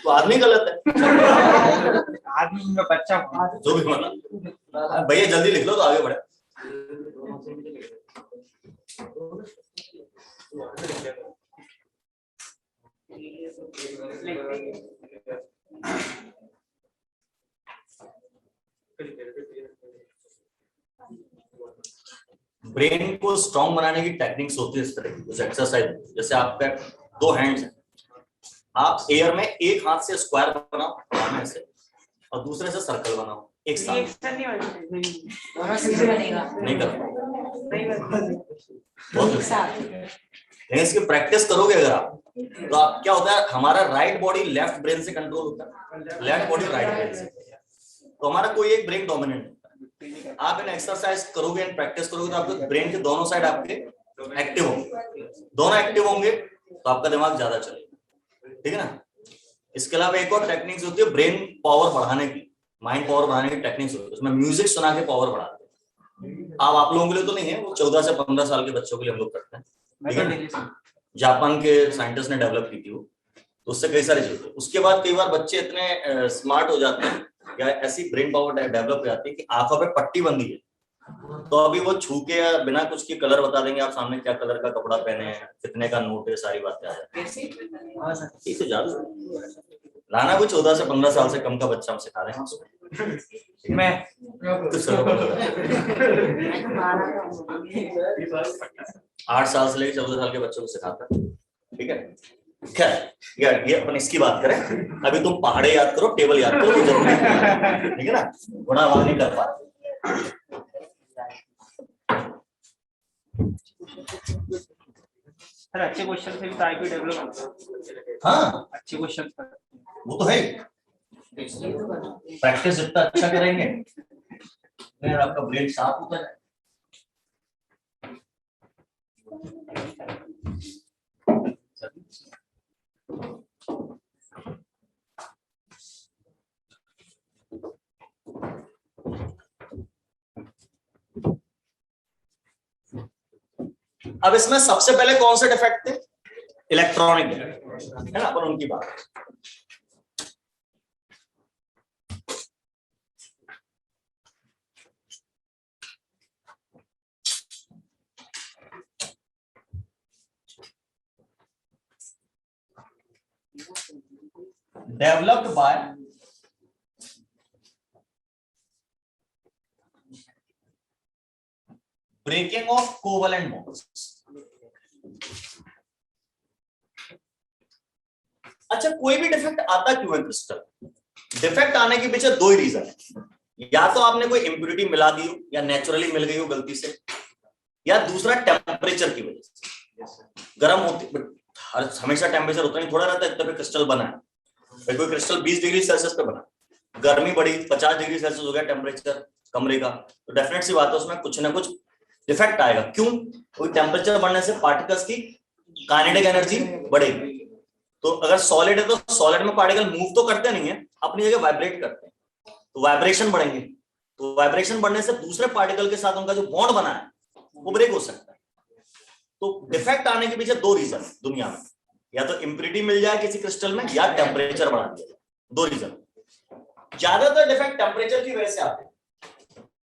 तो आदमी गलत है। आदमी में बच्चा हूँ। जो भी मतलब भैया जल्दी लिख लो तो आगे बढ़े। ब्रेन को स्ट्रॉन्ग बनाने की टेक्निक्स होती है इस तरह की, जैसे एक्सरसाइज। जैसे आपका दो हैंड्स हैं, आप एयर में एक हाथ से स्क्वायर बनाओ सामने से, और दूसरे से सर्कल बनाओ एक साथ। नहीं कर नहीं, इसकी प्रैक्टिस करोगे अगर आप, तो आप क्या होता है, हमारा राइट बॉडी लेफ्ट ब्रेन से कंट्रोल होता है, लेफ्ट बॉडी राइट ब्रेन से, तो हमारा कोई एक ब्रेन डोमिनेंट होता है। आप इन एक्सरसाइज करोगे एंड प्रैक्टिस करोगे तो आपके ब्रेन के दोनों साइड आपके एक्टिव होंगे। दोनों एक्टिव होंगे तो आपका दिमाग ज्यादा चलेगा, ठीक है ना। इसके अलावा एक और टेक्निक्स होती है ब्रेन पावर बढ़ाने की, माइंड पावर बढ़ाने की टेक्निक्स होती है। उसमें म्यूजिक सुना के पावर बढ़ाते हैं। आप लोगों के लिए तो नहीं है, वो 14 से 15 साल के बच्चों के लिए हम लोग करते हैं, ठीक है ना। जापान के साइंटिस्ट ने डेवलप की थी वो, तो उससे कई सारी चीजें। उसके बाद कई बार बच्चे इतने स्मार्ट हो जाते हैं या ऐसी ब्रेन पावर डेवलप हो जाती है कि आंखों पे पट्टी बंधी है, तो अभी वो छू के या बिना कुछ के कलर बता देंगे आप सामने, क्या कलर का कपड़ा पहने हैं, कितने का नोट है, सारी बातें आ जाती है। तो जादू लाना कोई 14 से 15 साल से कम का बच्चा हम सिखा रहे हैं। मैं तो चलो 8 साल से लेकर 14 साल के बच्चों को सिखाता है, ठीक है। खैर यार, ये अपन इसकी बात करें। अभी तुम पहाड़े याद करो, टेबल याद करो, वो जरूरी है, ठीक है ना। बड़ा आवाज नहीं कर पाते। सर अच्छे क्वेश्चन से भी तो आईक्यू डेवलप होता है। हाँ, अच्छे क्वेश्चन पर वो तो है। प्रैक्टिस जितना अच्छा करेंगे यार, आपका ब्रेन शार्प होता है। अब इसमें सबसे पहले कौन से डिफेक्ट थे? इलेक्ट्रॉनिक है ना, अपन उनकी बात। Developed by breaking of covalent bonds. अच्छा, कोई भी डिफेक्ट आता क्यों है क्रिस्टल? डिफेक्ट आने के पीछे दो ही रीजन है, या तो आपने कोई इम्प्योरिटी मिला दी हो या नेचुरली मिल गई हो गलती से, या दूसरा टेम्परेचर की वजह से। गर्म होती हमेशा टेम्परेचर उतना ही थोड़ा रहता है, तभी क्रिस्टल बना है। कोई क्रिस्टल 20 डिग्री सेल्सियस पे बना, गर्मी बढ़ी 50 डिग्री सेल्सियस हो गया टेम्परेचर कमरे का, तो डेफिनेट सी बात है उसमें कुछ ना कुछ डिफेक्ट आएगा। क्यों? कोई टेम्परेचर बढ़ने से पार्टिकल्स की काइनेटिक एनर्जी बढ़ेगी। तो अगर सॉलिड है तो सॉलिड में पार्टिकल मूव तो करते नहीं है, अपनी जगह वाइब्रेट करते हैं, तो वाइब्रेशन बढ़ेंगे, तो वाइब्रेशन बढ़ने से दूसरे पार्टिकल के साथ उनका जो बॉन्ड बना है वो ब्रेक हो सकता है। तो डिफेक्ट आने के पीछे दो रीजन दुनिया में, या तो इम्प्योरिटी मिल जाए किसी क्रिस्टल में या टेम्परेचर बढ़ा दिया जाए, दो रीजन। ज्यादातर डिफेक्ट टेम्परेचर की वजह से आते हैं,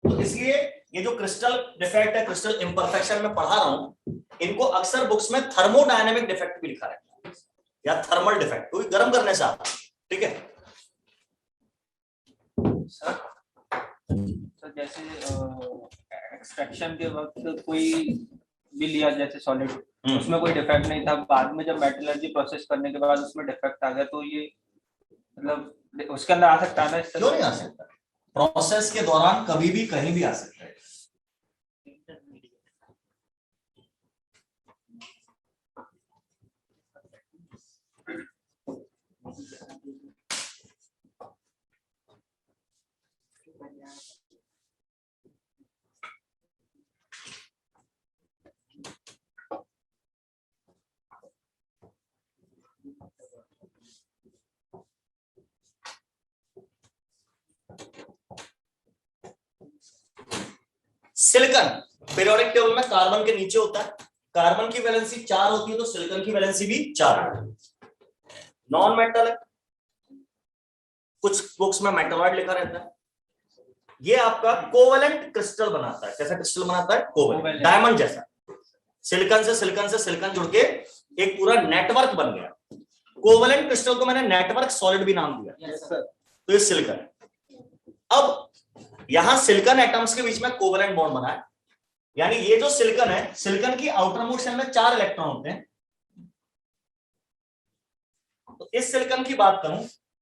तो इसलिए ये जो क्रिस्टल डिफेक्ट है, क्रिस्टल इंपरफेक्शन में पढ़ा रहा हूं, इनको अक्सर बुक्स में थर्मोडायनेमिक डिफेक्ट भी लिखा रहता है या थर्मल डिफेक्ट, कोई गर्म करने से आता है। ठीक है सर, जैसे एक्सट्रैक्शन के वक्त कोई भी लिया जैसे सॉलिड, उसमें कोई डिफेक्ट नहीं था, बाद में जब मेटलर्जी प्रोसेस करने के बाद उसमें डिफेक्ट आ गया, तो ये मतलब उसके अंदर आ सकता है ना? क्यों नहीं आ सकता? प्रोसेस के दौरान कभी भी कहीं भी आ सकता है। सिलिकॉन पीरियोडिक टेबल में कार्बन के नीचे होता है, कार्बन की वैलेंसी 4 होती है तो सिलिकॉन की वैलेंसी भी 4 है। नॉन मेटल है, कुछ बुक्स में मेटलॉइड लिखा रहता है। ये आपका कोवेलेंट क्रिस्टल बनाता है। कैसा क्रिस्टल बनाता है? कोवेलेंट, डायमंड जैसा। सिलिकॉन से सिलिकॉन जुड़ के एक पूरा नेटवर्क बन गया। कोवेलेंट क्रिस्टल को मैंने नेटवर्क सॉलिड भी नाम दिया। तो ये सिलिकॉन है। अब यहां सिलिकॉन एटम्स के बीच में कोवेलेंट बॉन्ड बना है, यानी ये जो सिलिकॉन है, सिलिकॉन की आउटर मोस्ट शेल में 4 इलेक्ट्रॉन होते हैं। तो इस सिलिकॉन की बात करूं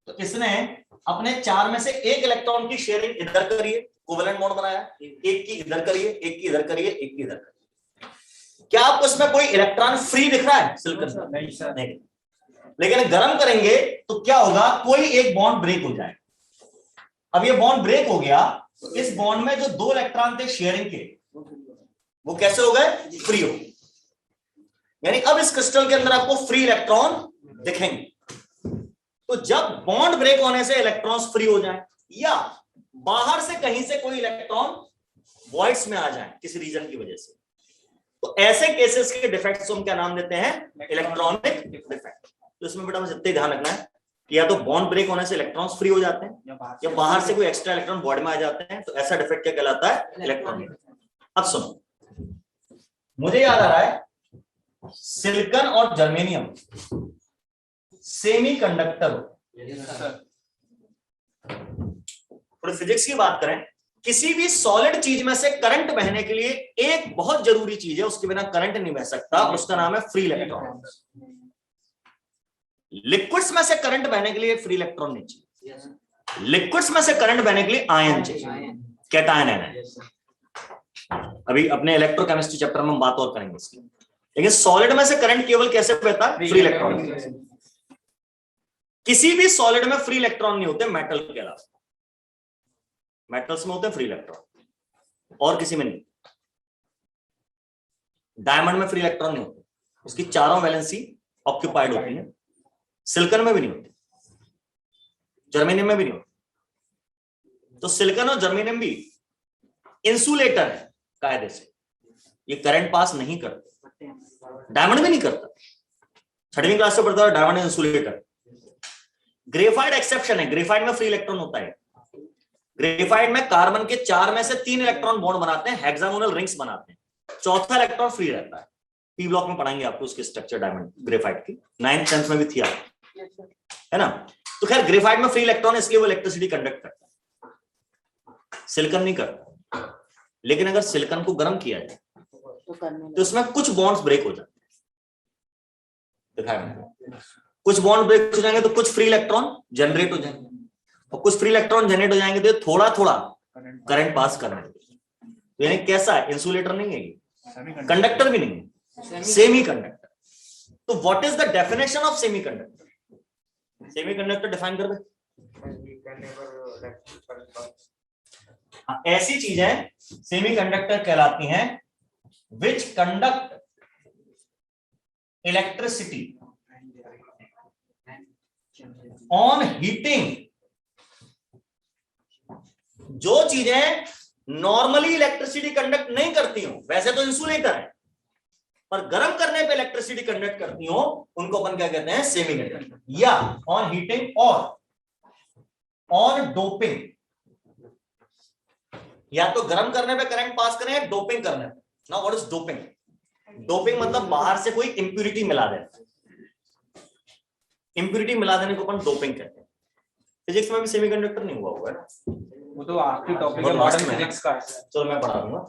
तो इसने अपने 4 में से 1 इलेक्ट्रॉन की शेयरिंग इधर करिए, कोवेलेंट बॉन्ड बनाया, एक की इधर करिए, एक की इधर करिए, एक की इधर करिए। क्या आपको इसमें कोई इलेक्ट्रॉन फ्री दिख रहा है? सिलिकॉन नहीं सर, नहीं। लेकिन गर्म करेंगे तो क्या होगा? कोई एक बॉन्ड ब्रेक हो जाए। अब ये बॉन्ड ब्रेक हो गया, तो इस बॉन्ड में जो 2 इलेक्ट्रॉन थे शेयरिंग के, वो कैसे हो गए? फ्री हो गए। यानी अब इस क्रिस्टल के अंदर आपको फ्री इलेक्ट्रॉन दिखेंगे। तो जब बॉन्ड ब्रेक होने से इलेक्ट्रॉन्स फ्री हो जाए या बाहर से कहीं से कोई इलेक्ट्रॉन वॉइड्स में आ जाए किसी रीजन की वजह से, तो ऐसे केसेस के डिफेक्ट्स को हम क्या नाम देते हैं? Electronic defect. तो इसमें बेटा मुझे इतना ध्यान रखना है कि या तो बॉन्ड ब्रेक होने से इलेक्ट्रॉन्स फ्री हो जाते हैं या बाहर से कोई एक्स्ट्रा इलेक्ट्रॉन बॉडी में आ जाते हैं, तो ऐसा डिफेक्ट क्या कहलाता है? इलेक्ट्रॉनिक। अब सुनो, मुझे याद आ रहा है सिलिकॉन और जर्मेनियम सेमी कंडक्टर। थोड़ी फिजिक्स की बात करें, किसी भी सॉलिड चीज में से करंट बहने के लिए एक बहुत जरूरी चीज है, उसके बिना करंट नहीं बह सकता, उसका नाम है फ्री इलेक्ट्रॉन। लिक्विड्स में से करंट बहने के लिए फ्री इलेक्ट्रॉन नहीं चाहिए, लिक्विड्स में से करंट बहने के लिए आयन चाहिए, कैटायन आयन। अभी अपने इलेक्ट्रोकेमिस्ट्री चैप्टर में हम बात और करेंगे इसकी। लेकिन सॉलिड में से करंट केवल कैसे बहता है? Free electron. किसी भी सॉलिड में फ्री इलेक्ट्रॉन नहीं होते मेटल के अलावा। मेटल्स में होते हैं फ्री इलेक्ट्रॉन, और किसी में नहीं। डायमंड में फ्री इलेक्ट्रॉन नहीं होते, उसकी चारों वैलेंसी ऑक्यूपाइड होती है। सिलिकॉन में भी नहीं होती, जर्मेनियम में भी नहीं होती। तो सिलिकॉन और जर्मेनियम भी इंसुलेटर है कायदे से, ये करंट पास नहीं करते। डायमंड भी नहीं करता। 6वीं क्लास से पढ़ता है डायमंड इंसुलेटर। ग्रेफाइट एक्सेप्शन है, ग्रेफाइट में फ्री इलेक्ट्रॉन होता है। ग्रेफाइट में कार्बन के 4 में से 3 इलेक्ट्रॉन बॉन्ड बनाते हैं, हेक्सागोनल रिंग्स बनाते हैं, चौथा इलेक्ट्रॉन फ्री रहता है। पी ब्लॉक में पढ़ाएंगे आपको उसकी स्ट्रक्चर डायमंड ग्रेफाइट की, 9th 10th में भी थी है ना। तो खैर ग्रेफाइट में फ्री इलेक्ट्रॉन, इसलिए वो इलेक्ट्रिसिटी कंडक्ट करता है, सिलिकॉन नहीं करता। लेकिन अगर सिलिकॉन को गर्म किया जाए तो उसमें कुछ बॉन्ड्स ब्रेक हो जाते हैं, दिखाया मैंने। कुछ बॉन्ड ब्रेक हो जाएंगे तो कुछ फ्री इलेक्ट्रॉन जनरेट हो जाएंगे, और कुछ फ्री इलेक्ट्रॉन जनरेट हो जाएंगे तो थोड़ा थोड़ा करंट पास करने लगेंगे। तो यानी कैसा है, इंसुलेटर नहीं है ये, कंडक्टर भी नहीं है, सेमी कंडक्टर। तो what is the definition of semi conductor? Semi conductor define कर दे। ऐसी चीजें सेमी कंडक्टर कहलाती हैं विच कंडक्ट इलेक्ट्रिसिटी ऑन हीटिंग। जो चीजें नॉर्मली इलेक्ट्रिसिटी कंडक्ट नहीं करती हो, वैसे तो इंसुलेटर है, पर गर्म करने पे इलेक्ट्रिसिटी कंडक्ट करती हो, उनको अपन क्या कहते हैं, सेमी कंडक्टर। या ऑन हीटिंग और ऑन डोपिंग, या तो गर्म करने पे करंट पास करें या डोपिंग करने पे। Now what is doping? Doping मतलब बाहर से कोई इंप्यूरिटी मिला देना, इंप्यूरिटी मिला देने को अपन डोपिंग कहते हैं। फिजिक्स में भी सेमीकंडक्टर नहीं हुआ हुआ है ना, वो तो आखिरी टॉपिक है मॉडर्न फिजिक्स का। चलो मैं पढ़ा दूंगा।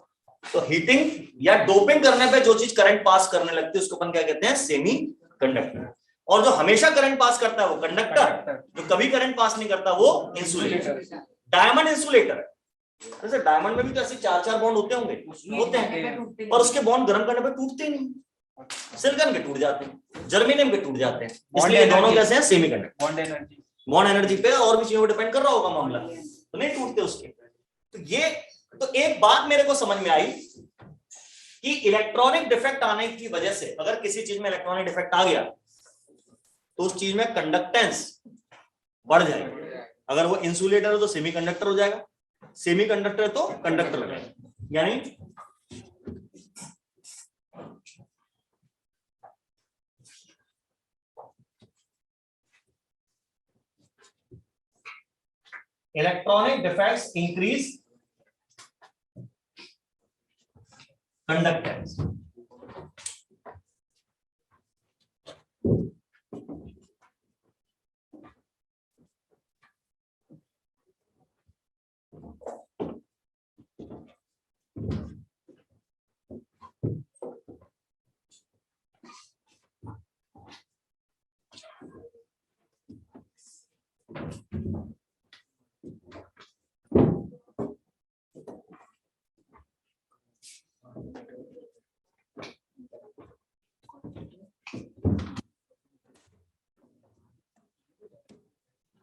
तो हीटिंग या डोपिंग करने पे जो चीज करंट पास करने लगती है उसको अपन क्या कहते हैं, सेमी कंडक्टर। और जो हमेशा करंट पास करता है वो कंडक्टर, जो कभी करंट पास नहीं करता वो इंसुलेटर। डायमंड इंसुलेटर है। जैसे डायमंड में भी तो ऐसे 4-4 बॉन्ड होते होंगे, होते हैं, और उसके बॉन्ड गर्म करने पे टूटते नहीं। सिलिकॉन के टूट जाते हैं, जर्मेनियम के टूट जाते हैं, इसलिए दोनों कैसे हैं, semi conductor. Bond energy, bond energy पे और भी चीजों पर डिपेंड कर रहा होगा मामला, तो नहीं टूटते उसके। तो ये तो एक बात मेरे को समझ में आई कि इलेक्ट्रॉनिक डिफेक्ट आने की वजह से, अगर किसी चीज में इलेक्ट्रॉनिक डिफेक्ट आ गया तो उस चीज में कंडक्टेंस बढ़ जाएगी। अगर वो इंसुलेटर है तो सेमीकंडक्टर हो जाएगा, सेमीकंडक्टर तो कंडक्टर हो जाएगा। यानी इलेक्ट्रॉनिक डिफेक्ट्स इंक्रीज कंडक्टेंस।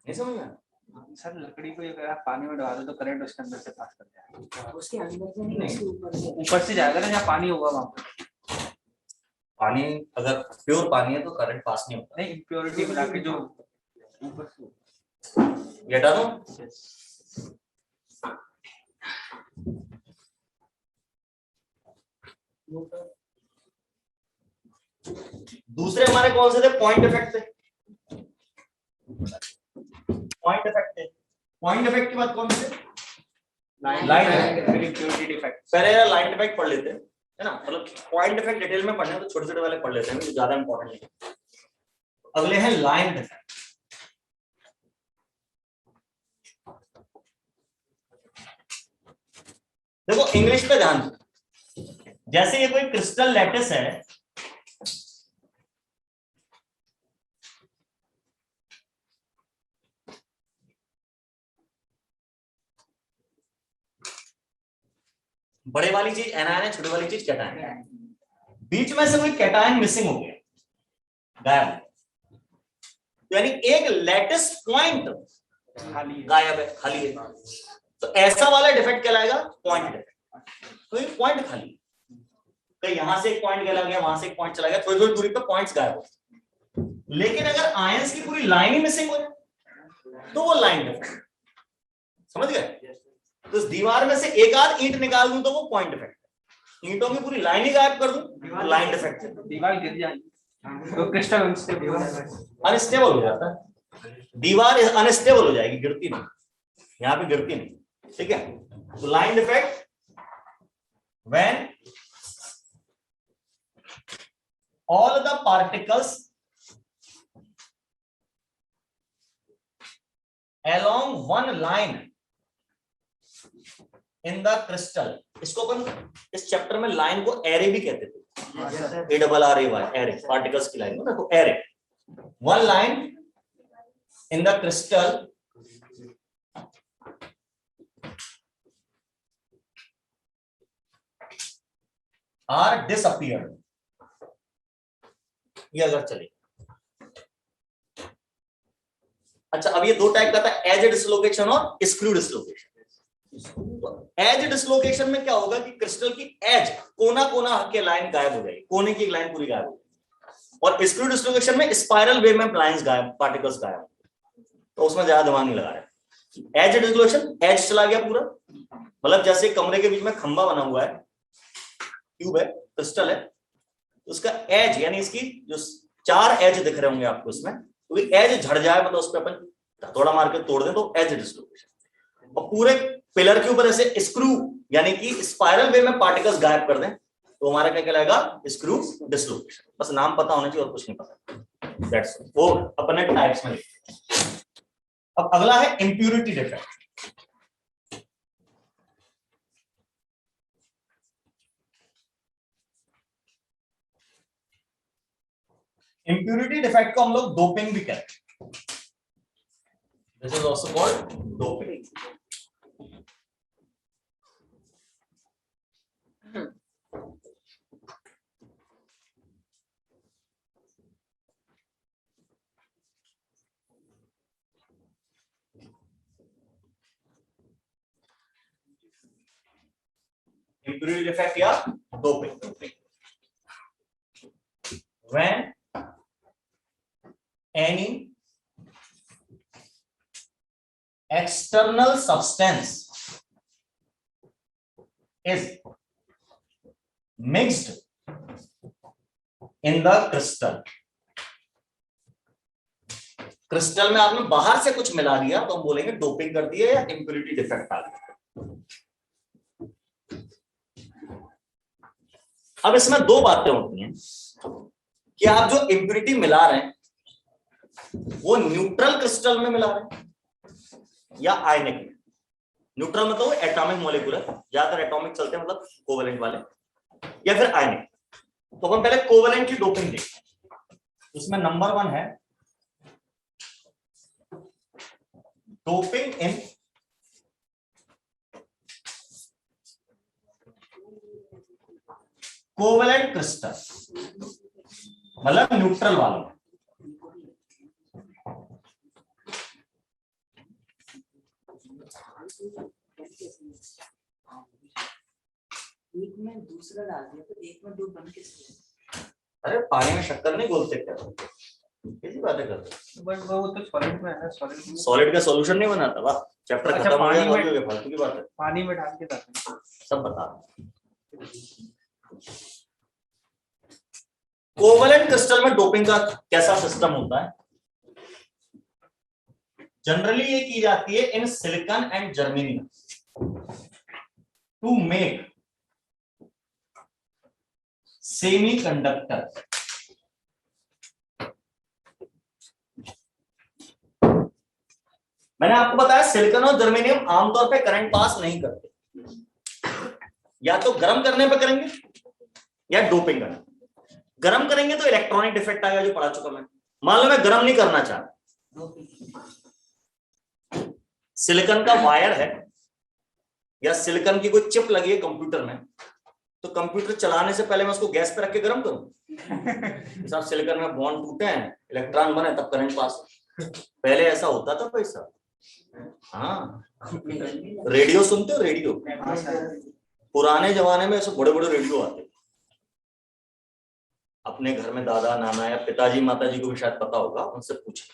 समझ में सर लकड़ी को अगर आप पानी में डाल दो तो करंट उसके अंदर से पास कर जाएगा, उसके अंदर से नहीं, ऊपर से जाएगा ना, जहाँ पानी होगा वहां पर। पानी अगर प्योर पानी है तो करंट पास नहीं होता। नहीं, इम्प्योरिटी मिला के जो ऊपर से, ये हटा दो। दूसरे हमारे कौन से थे, पॉइंट इफेक्ट थे। पॉइंट इफेक्ट थे, पॉइंट इफेक्ट के बाद कौन से, लाइन डिफेक्ट। पहले लाइन इफेक्ट पढ़ लेते हैं, है ना, मतलब पॉइंट इफेक्ट डिटेल में पढ़ने तो छोटे छोटे वाले पढ़ लेते हैं, तो ज्यादा इंपॉर्टेंट नहीं। अगले हैं लाइन इफेक्ट। देखो इंग्लिश पे ध्यान दो, जैसे ये कोई क्रिस्टल लैटिस है, बड़े वाली चीज एनायन है, छोटी वाली चीज कैटायन है। बीच में से कोई कैटायन मिसिंग हो गया, गायब, तो यानी एक लैटिस पॉइंट गायब है, खाली है, तो ऐसा वाला डिफेक्ट कहलाएगा पॉइंट डिफेक्ट। तो ये पॉइंट खाली, कहीं यहां से एक पॉइंट चला गया, वहां से एक पॉइंट चला गया, थोड़ी थोड़ी दूरी पे पॉइंट्स गायब हो। लेकिन अगर आयंस की पूरी लाइन ही मिसिंग हो जाए तो वो लाइन डिफेक्ट, समझ गए। तो इस दीवार में से एक आध ईंट निकाल दूं तो वो पॉइंट डिफेक्ट है, ईंटों की पूरी लाइन ही गायब कर दूं तो लाइन डिफेक्ट है। दीवार गिर जाएगी तो क्रिस्टल अनस्टेबल हो जाता है, दीवार अनस्टेबल हो जाएगी, गिरती नहीं, यहाँ पे गिरती नहीं, ठीक है। तो line defect when all the particles along one line in the crystal, इसको अपन इस चैप्टर में लाइन को एरे भी कहते थे, ARRAY, एरे, पार्टिकल्स की लाइन ना, तो array, one line in the crystal are disappeared, ये अगर चले। अच्छा, अब ये दो टाइप का था, एज डिसलोकेशन और स्क्रू डिसलोकेशन। एज डिसलोकेशन में क्या होगा कि क्रिस्टल की एज, कोना कोना के लाइन गायब हो जाएगी, कोने की लाइन पूरी गायब हो जाएगी। और स्क्रू डिसलोकेशन में स्पाइरल वे में लाइंस गायब, पार्टिकल्स गायब, तो उसमें ज्यादा दिमाग नहीं लगा रहे। एज डिसलोकेशन, एज चला गया पूरा, मतलब जैसे कमरे के बीच में खंबा बना हुआ है, ट्यूब है, क्रिस्टल है, उसका एज यानी इसकी जो 4 एज दिख रहे होंगे आपको इसमें, तो एज झड़ जाए, मतलब उस पर अपन हथौड़ा मार के तोड़ दें तो एज डिसलोकेशन। और पूरे पिलर के ऊपर ऐसे स्क्रू यानी कि स्पाइरल वे में पार्टिकल्स गायब कर दें तो हमारा क्या कहलाएगा, स्क्रू डिसलोकेशन। बस नाम पता होना चाहिए और कुछ नहीं पता, दैट्स वो अपने टाइप्स में। अब अगला है इंप्यूरिटी डिफेक्ट। इंप्यूरिटी डिफेक्ट को हम लोग डोपिंग भी कहते हैं। This is also called doping. Impurity defect या doping. When any external substance is mixed in the crystal. Crystal में आपने बाहर से कुछ मिला दिया तो हम बोलेंगे डोपिंग कर दिया या इंप्यूरिटी डिफेक्ट आ गया। अब इसमें दो बातें होती हैं कि आप जो इंप्यूरिटी मिला रहे हैं वो न्यूट्रल क्रिस्टल में मिला रहे हैं या आयनिक में। न्यूट्रल मतलब एटॉमिक मॉलिक्यूलर, ज्यादातर एटॉमिक चलते हैं, मतलब कोवेलेंट वाले, या फिर आयनिक। तो हम पहले कोवेलेंट की डोपिंग देखते हैं। उसमें नंबर 1 है डोपिंग इन कोवेलेंट क्रिस्टल, मतलब न्यूट्रल वालों। एक में दूसरा डाल दिया तो एक में दो बन के। अरे पानी में शक्कर नहीं घोलते क्या, कैसी बातें कर रहे हो? बट वो तो सॉलिड में है ना, सॉलिड का सॉल्यूशन नहीं बनाता। वाह, चैप्टर अच्छा, खत्म हो गया, पानी में- फालतू की बात है, पानी में डाल के जाते हैं। सब बता। कोवेलेंट क्रिस्टल में डोपिंग का कैसा सिस्टम होता है? जनरली ये की जाती है in silicon and germanium to make semiconductor. मैंने आपको बताया सिलिकॉन और जर्मेनियम आमतौर पे करंट पास नहीं करते, या तो गर्म करने पे करेंगे या डोपिंग करने। गर्म करेंगे तो इलेक्ट्रॉनिक डिफेक्ट आएगा, जो पढ़ा चुका मैं। मान लो मैं गर्म नहीं करना चाहता, सिलिकॉन का वायर है या सिलिकॉन की कोई चिप लगी है कंप्यूटर में, तो कंप्यूटर चलाने से पहले मैं उसको गैस पे रख के गर्म करूं? साहब सिलिकॉन में बॉन्ड टूटे हैं, इलेक्ट्रॉन बने, तब करंट पास। पहले ऐसा होता था भाई साहब। हाँ, रेडियो सुनते हो? रेडियो पुराने जमाने में ऐसे बड़े बड़े रेडियो आते, अपने घर में दादा नाना या पिताजी माताजी को भी शायद पता होगा, उनसे पूछे।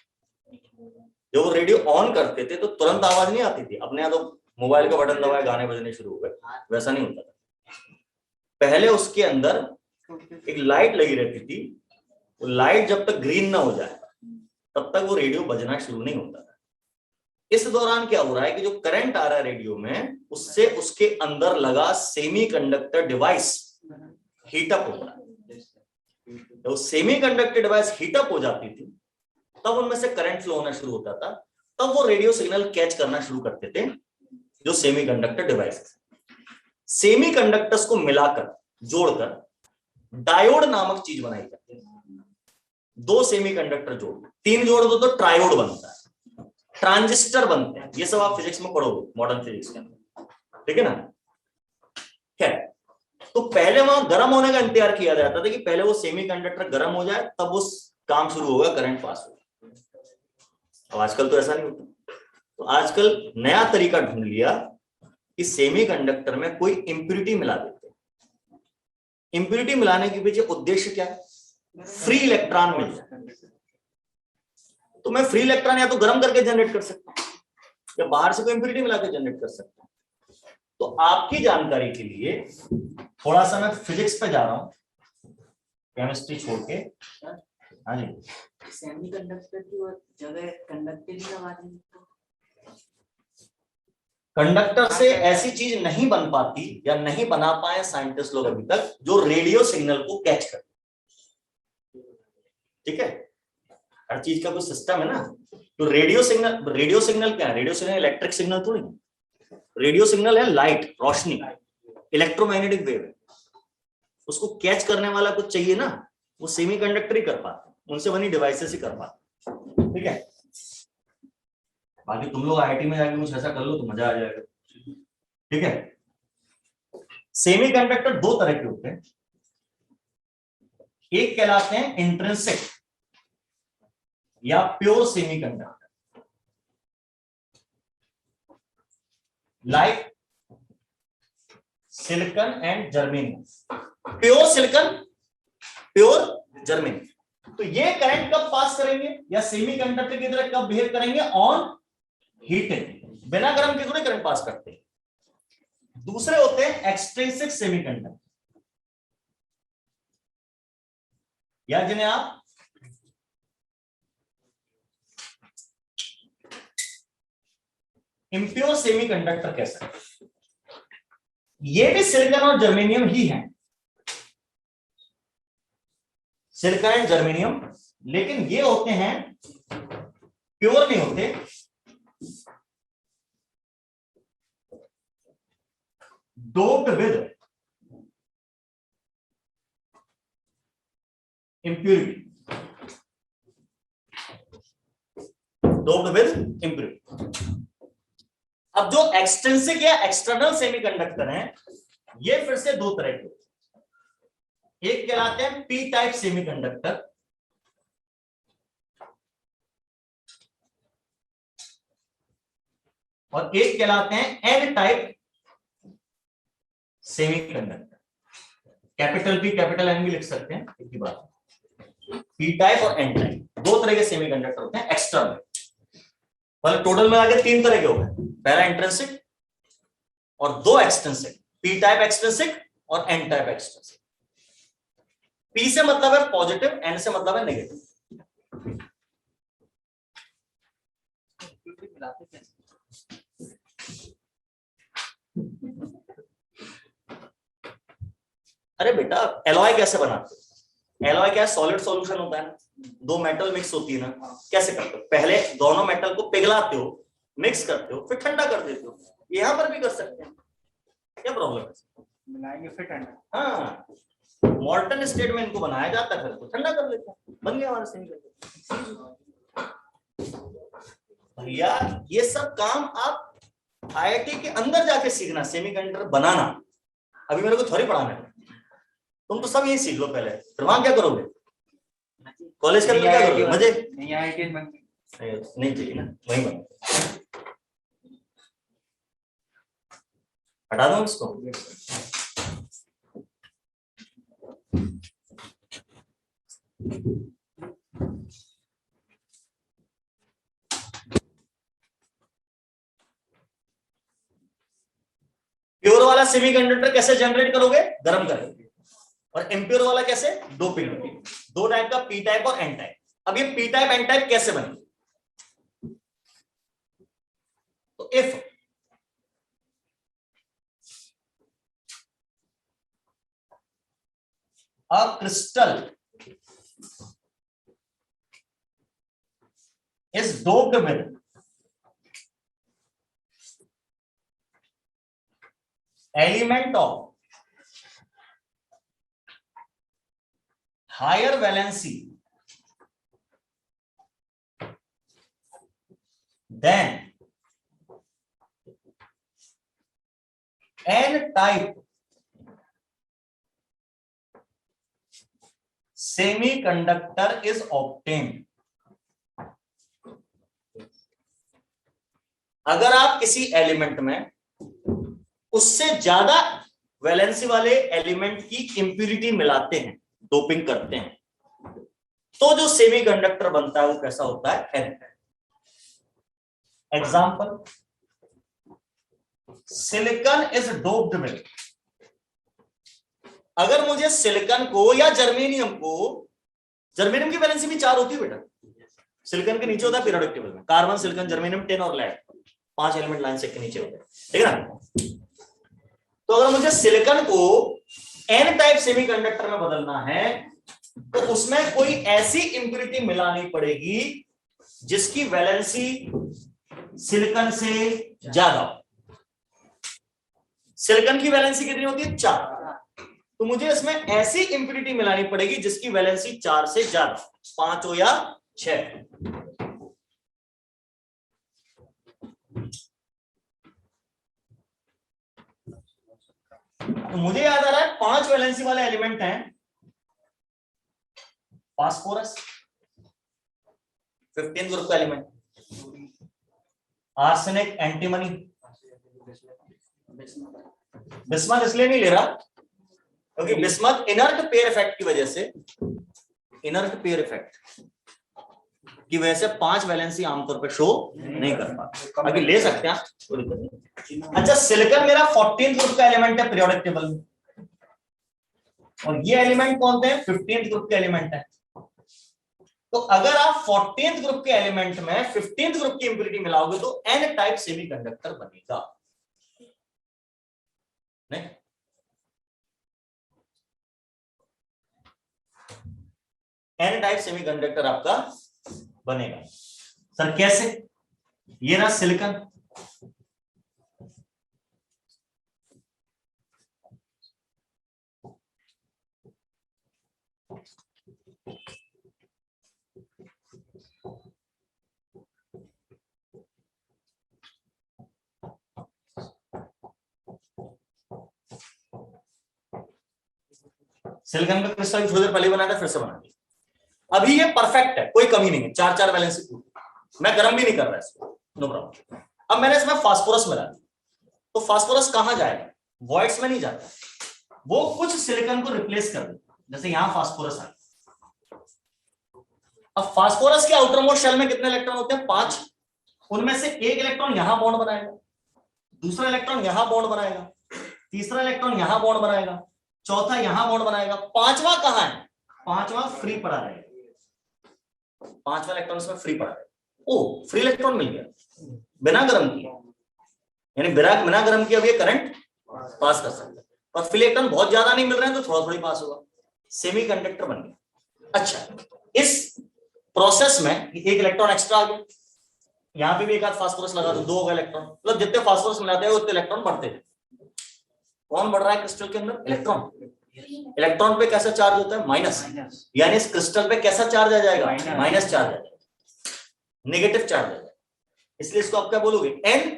जब वो रेडियो ऑन करते थे तो तुरंत आवाज नहीं आती थी, अपने यहाँ तो मोबाइल का बटन दबाए गाने बजने शुरू हो गए, वैसा नहीं होता था। पहले उसके अंदर एक लाइट लगी रहती थी, वो लाइट जब तक ग्रीन ना हो जाए तब तक वो रेडियो बजना शुरू नहीं होता था। इस दौरान क्या हो रहा है कि जो करंट आ रहा है रेडियो में, उससे उसके अंदर लगा सेमीकंडक्टर डिवाइस हीटअप होता है। तो सेमीकंडक्टर डिवाइस हीटअप हो जाती थी, तब उनमें से करंट फ्लो होना शुरू होता था, तब वो रेडियो सिग्नल कैच करना शुरू करते थे जो सेमीकंडक्टर डिवाइस। सेमीकंडक्टर्स को मिलाकर जोड़कर डायोड नामक चीज बनाई जाती है। 2 सेमीकंडक्टर जोड़, 3 जोड़ दो तो ट्रायोड बनता है, ट्रांजिस्टर बनते हैं। ये सब आप फिजिक्स में पढ़ोगे, मॉडर्न फिजिक्स के अंदर, ठीक है ना? क्या तो पहले वहां गर्म होने का इंतजार किया जाता था कि पहले वो सेमीकंडक्टर गर्म हो जाए तब वो काम शुरू होगा, करंट पास होगा। अब आजकल तो ऐसा नहीं होता। तो आजकल नया तरीका ढूंढ लिया कि सेमीकंडक्टर में कोई इंप्यूरिटी मिला देते हैं। इंप्यूरिटी मिलाने के पीछे उद्देश्य क्या है? फ्री इलेक्ट्रॉन मिल जाए। तो मैं फ्री इलेक्ट्रॉन या तो गर्म करके जनरेट कर सकता हूं या बाहर से कोई इंप्यूरिटी मिला के जनरेट कर सकता हूं। तो आपकी जानकारी के लिए थोड़ा सा मैं फिजिक्स पे जा रहा हूं, केमिस्ट्री छोड़ के। हाँ जी, सेमीकंडक्टर की वो जगह कंडक्टर ही लगा देंगे तो कंडक्टर से ऐसी चीज नहीं बन पाती या नहीं बना पाए साइंटिस्ट लोग अभी तक जो रेडियो सिग्नल को कैच कर। ठीक है, हर चीज का कोई सिस्टम है ना। तो रेडियो सिग्नल क्या है? रेडियो सिग्नल इलेक्ट्रिक सिग्नल थोड़ी है। रेडियो सिग्नल है लाइट, रोशनी, इलेक्ट्रोमैग्नेटिक वेव है। उसको कैच करने वाला कुछ चाहिए ना, वो सेमीकंडक्टर ही कर पाते, उनसे बनी डिवाइसेस ही कर पाते। ठीक है, बाकी तुम लोग आईआईटी में जाके कुछ ऐसा कर लो तो मजा आ जाएगा। ठीक है, सेमीकंडक्टर दो तरह के होते हैं। एक कहलाते हैं इंट्रिंसिक या pure semiconductor, like silicon and germanium. Pure silicon, pure germanium. तो ये करंट कब पास करेंगे या सेमीकंडक्टर की तरह कब बिहेव करेंगे? ऑन हीटिंग, बिना गर्म के थोड़े करंट पास करते हैं। दूसरे होते हैं एक्सट्रिंसिक सेमीकंडक्टर, या जिन्हें आप इम्प्योर सेमीकंडक्टर कह सकते हैं। ये भी सिलिकॉन और जर्मेनियम ही है, सिलिकॉन एंड जर्मेनियम, लेकिन ये होते हैं प्योर नहीं होते, doped with impurity, doped with impurity। अब जो एक्सट्रिंसिक या एक्सटर्नल सेमीकंडक्टर हैं, ये फिर से दो तरह के, एक कहलाते हैं पी टाइप सेमीकंडक्टर और एक कहलाते हैं N type semiconductor. Capital P capital N भी लिख सकते हैं, एक ही बात। पी टाइप और एन टाइप दो तरह के सेमीकंडक्टर होते हैं एक्सटर्नल। मतलब टोटल में आगे तीन तरह के हो गए, पहला इंट्रिंसिक और दो एक्सट्रिंसिक, पी टाइप एक्सट्रिंसिक और एन टाइप एक्सट्रिंसिक। पी से मतलब है पॉजिटिव, एन से मतलब है नेगेटिव। अरे बेटा, एलॉय कैसे बनाते हो? एलॉय क्या है? सॉलिड सॉल्यूशन होता है ना, दो मेटल मिक्स होती है ना। कैसे करते हो? पहले दोनों मेटल को पिघलाते हो, मिक्स करते हो, फिर ठंडा कर देते हो। यहां पर भी कर सकते हैं, क्या प्रॉब्लम है? मिलाएंगे फिर ठंडा। हाँ, मॉर्टन स्टेट में इनको बनाया जाता है, फिर तो ठंडा कर लेते हैं, बन गया हमारा सेमीकंडक्टर। भैया ये सब काम आप आईआईटी के अंदर जाके सीखना, सेमीकंडक्टर बनाना। अभी मेरे को थोड़ी पढ़ाना है, तुम तो सब यही सीख लो पहले, फिर वहां क्या करोगे? कॉलेज के अंदर क्या करोगे? मजे नहीं आईआईटी नहीं चाहिए ना, वही बन। हटा दो इसको। प्योर वाला सेमीकंडक्टर कैसे जनरेट करोगे? गर्म करके। और इम्प्योर वाला कैसे? डोपिंग। दो टाइप का, पी टाइप और एन टाइप। अब ये पी टाइप एन टाइप कैसे बने? तो if a crystal is doped with element of higher valency than n type semiconductor is obtained. अगर आप किसी एलिमेंट में उससे ज्यादा वैलेंसी वाले एलिमेंट की इंप्यूरिटी मिलाते हैं, डोपिंग करते हैं, तो जो सेमीकंडक्टर बनता है वो कैसा होता है? N. Example, silicon is doped with. अगर मुझे सिलिकॉन को या जर्मेनियम को, जर्मेनियम की वैलेंसी भी 4 होती है बेटा, सिलिकॉन के नीचे होता है पीरियोडिक टेबल में, कार्बन, सिलिकॉन, जर्मेनियम, टिन और लेड, 5 एलिमेंट लाइन से के नीचे होते हैं, ठीक है ना। तो अगर मुझे सिलिकॉन को एन टाइप सेमीकंडक्टर में बदलना है तो उसमें कोई ऐसी इंप्यूरिटी मिलानी पड़ेगी जिसकी वैलेंसी सिलिकॉन से ज्यादा हो। सिलिकॉन की वैलेंसी कितनी होती है? 4। तो मुझे इसमें ऐसी इंप्यूरिटी मिलानी पड़ेगी जिसकी वैलेंसी 4 से ज्यादा, 5 हो या 6। तो मुझे याद आ रहा है 5 वैलेंसी वाले एलिमेंट हैं, फास्फोरस 15 ग्रुप का एलिमेंट, आर्सेनिक, एंटीमनी, बिस्मथ इसलिए नहीं ले रहा क्योंकि बिस्मथ इनर्ट पेयर इफेक्ट की वजह से, इनर्ट पेयर इफेक्ट की वजह से 5 वैलेंसी आमतौर पर शो नहीं कर पाता, अभी ले सकते हैं। अच्छा, सिलिकॉन मेरा 14th ग्रुप का एलिमेंट है पीरियोडिक टेबल में, और ये एलिमेंट कौन थे? 15th ग्रुप के एलिमेंट है। तो अगर आप 14th ग्रुप के एलिमेंट में 15th ग्रुप की इंप्यूरिटी मिलाओगे तो एन टाइप सेमीकंडक्टर बनेगा। नहीं, एन टाइप सेमीकंडक्टर आपका बनेगा। सर कैसे? ये रहा सिलिकॉन, सिलिकॉन का क्रिस्टल थोड़ी देर पहले बनाया था, फिर से बना दिया। अभी ये परफेक्ट है, कोई कमी नहीं है, 4 वैलेंसी पूरी, मैं गर्म भी नहीं कर रहा इसको, नो प्रॉब्लम। अब मैंने इसमें फास्फोरस मिला, तो फास्फोरस कहां जाएगा? वॉइड्स में नहीं जाता, वो कुछ सिलिकॉन को रिप्लेस कर देता, जैसे यहां फास्फोरस है। अब फास्फोरस के आउटर मोस्ट शेल में कितने इलेक्ट्रॉन होते हैं? 5। उनमें से एक इलेक्ट्रॉन यहां बॉन्ड बनाएगा, दूसरा इलेक्ट्रॉन यहां बॉन्ड बनाएगा, तीसरा इलेक्ट्रॉन यहां बॉन्ड बनाएगा, चौथा यहां बॉन्ड बनाएगा, 5वां कहां है? 5वां फ्री पड़ा रहेगा, 5वां इलेक्ट्रॉन इसमें फ्री पड़ा रहेगा। ओ, फ्री इलेक्ट्रॉन मिल गया बिना गर्म किए, यानी बिना गर्म किए अब ये करंट पास कर सकता है। और फ्री इलेक्ट्रॉन बहुत ज्यादा नहीं मिल रहे हैं तो थोड़ा थोड़ी पास होगा, सेमीकंडक्टर बन गया। अच्छा, इस प्रोसेस में एक इलेक्ट्रॉन एक्स्ट्रा आ गया, यहां पे भी एक आध फास्फोरस लगा दो, 2 हो गए इलेक्ट्रॉन, मतलब जितने फास्फोरस मिलाते हैं उतने इलेक्ट्रॉन बढ़ते हैं। कौन बढ़ रहा है क्रिस्टल के अंदर? इलेक्ट्रॉन। इलेक्ट्रॉन पे कैसा चार्ज होता है? माइनस, यानी इस क्रिस्टल पे कैसा चार्ज आ जाएगा? माइनस चार्ज आ जाएगा, नेगेटिव चार्ज आ जाएगा, इसलिए इसको आप क्या बोलोगे? N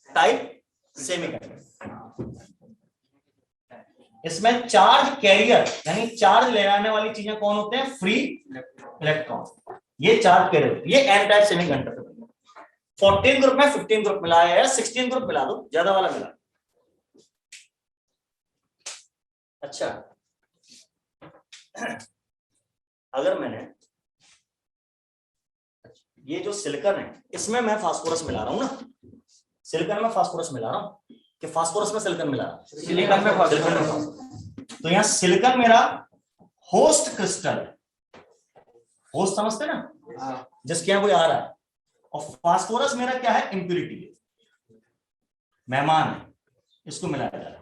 type semiconductor. इसमें चार्ज कैरियर यानी चार्ज ले जाने वाली चीजें कौन होते हैं? फ्री इलेक्ट्रॉन, ये चार्ज कैरियर, ये एन टाइप सेमीकंडक्टर। 14 ग्रुप में 15 ग्रुप मिलाया है, 16 ग्रुप मिला दो, ज्यादा वाला मिला। अच्छा, अगर मैंने ये जो सिलिकॉन है इसमें मैं फास्फोरस मिला रहा हूं ना, सिलिकॉन में फास्फोरस मिला रहा हूं कि फास्फोरस में सिलिकॉन मिला रहा हूं? सिलिकॉन में फास्फोरस। तो यहां सिलिकॉन मेरा होस्ट क्रिस्टल है, होस्ट समझते ना, जिसके यहां कोई आ रहा है, और फास्फोरस मेरा क्या है? इंप्यूरिटी है, मेहमान है, इसको मिलाया जा रहा है।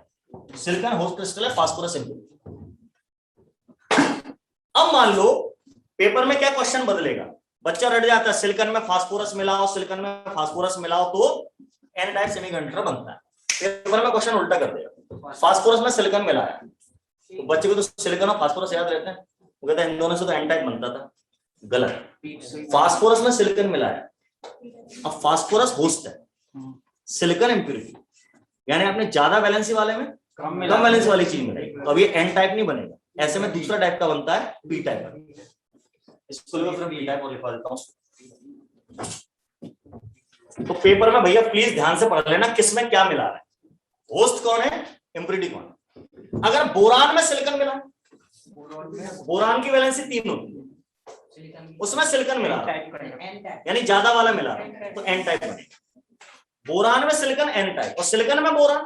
सिलिकॉन होस्ट क्रिस्टल है, फास्फोरस इंप्यूरिटी। अब मान लो पेपर में क्या क्वेश्चन बदलेगा, बच्चा रट जाता है, सिलिकॉन में फास्फोरस मिलाओ, सिलिकॉन में फास्फोरस मिलाओ तो एन टाइप सेमीकंडक्टर बनता है। पेपर में क्वेश्चन उल्टा कर देगा, फास्फोरस में सिलिकॉन मिलाया, तो बच्चे को तो सिलिकॉन और फास्फोरस याद रहते हैं, वो कहता है इन दोनों से तो एन टाइप बनता था। गलत, फास्फोरस में सिलिकॉन मिलाया, अब फास्फोरस होस्ट है, सिलिकॉन इंप्यूरिटी, यानी आपने ज्यादा वैलेंसी वाले में कम वैलेंसी वाली चीज मिलाई, तो अब ये एन टाइप नहीं बनेगा, ऐसे में दूसरा टाइप का बनता है पी टाइप। इसको मैं फिर पी टाइप और लिखवा देता हूँ। तो पेपर में भैया प्लीज ध्यान से पढ़ लेना किसमें क्या मिला रहा है, होस्ट कौन है, इम्प्यूरिटी कौन है। अगर बोरान में सिलिकॉन मिला, बोरान की वैलेंसी 3 होती है, उसमें सिलिकॉन मिला रहा है यानी ज्यादा वाला मिला रहा है तो एन टाइप बनेगा। बोरान में सिलिकॉन एन टाइप और सिलिकॉन में बोरान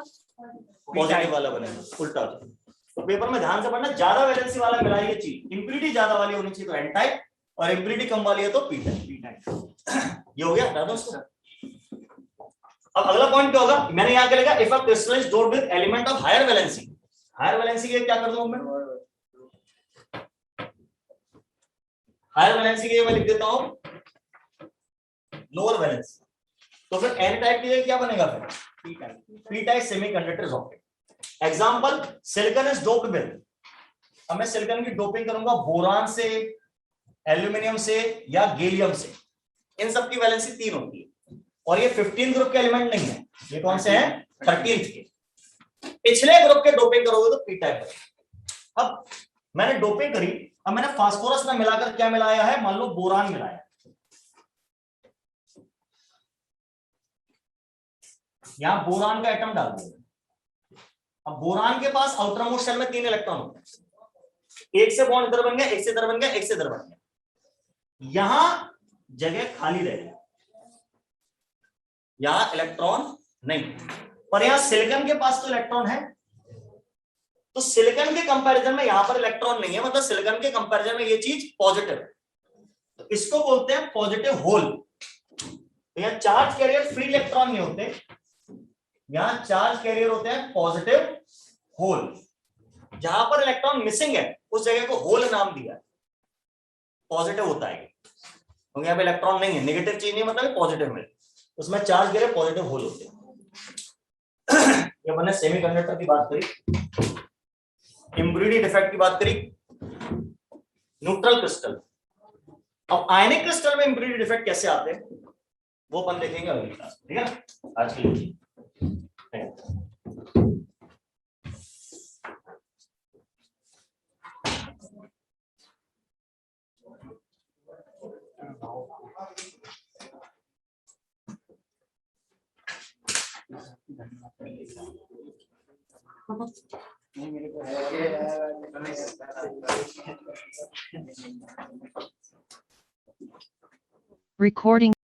पॉजिटिव वाला बनेगा, उल्टा हो जाएगा। तो पेपर में ध्यान से पढ़ना, ज्यादा वैलेंसी वाला मिला ये चीज, इम्प्यूरिटी ज्यादा वाली होनी चाहिए तो एन टाइप और इम्प्यूरिटी कम वाली है तो पी टाइप। ये हो गया दादा उसको। अब अगला पॉइंट क्या होगा, मैंने यहां क्या लिखा, if a crystal is doped with element of higher valency. Higher valency के क्या कर दूं मैं, हायर वैलेंसी के मैं लिख देता हूं लोअर वैलेंसी। तो फिर एन टाइप के लिए क्या बनेगा, फिर P type semiconductor optic. Example, silicon is doped with, अब मैं सिलिकॉन की डोपिंग करूंगा बोरान से, एल्यूमिनियम से या गैलियम से। इन सब की वैलेंसी 3 होती है और ये 15 ग्रुप के एलिमेंट नहीं है, ये कौन से हैं, 13th के। पिछले ग्रुप के डोपिंग करोगे तो पी टाइप बनेगा। अब मैंने डोपिंग करी, अब मैंने फास्फोरस में मिलाकर क्या मिलाया है, मान लो बोरान मिलाया, यहां बोरान का एटम डाल दिया। अब बोरान के पास आउटर मोस्ट शेल में 3 इलेक्ट्रॉन होते हैं, एक से बॉन्ड इधर बन गया, एक से इधर बन गया, एक से इधर बन गया, यहां जगह खाली रह गई, यहां इलेक्ट्रॉन नहीं, पर यहां सिलिकॉन के पास तो इलेक्ट्रॉन है। तो सिलिकॉन के कंपैरिजन में यहां पर इलेक्ट्रॉन नहीं है, मतलब सिलिकॉन के कंपैरिजन में ये चीज पॉजिटिव है, तो इसको बोलते हैं पॉजिटिव होल। तो यहां चार्ज कैरियर फ्री इलेक्ट्रॉन नहीं होते, यहां चार्ज कैरियर होते हैं पॉजिटिव होल। जहां पर इलेक्ट्रॉन मिसिंग है उस जगह को होल नाम दिया, पॉजिटिव होता है क्योंकि यहां पे इलेक्ट्रॉन नहीं है, नेगेटिव चीज नहीं मतलब पॉजिटिव में, उसमें चार्ज कैरियर पॉजिटिव होल होते हैं। ये मैंने सेमीकंडक्टर की बात करी, इम्प्यूरिटी डिफेक्ट की बात करी, न्यूट्रल क्रिस्टल। अब आयनिक क्रिस्टल में इम्प्यूरिटी डिफेक्ट कैसे आते हैं वो अपन देखेंगे अगली क्लास में, ठीक है ना। आज के लिए नहीं मेरे को Recording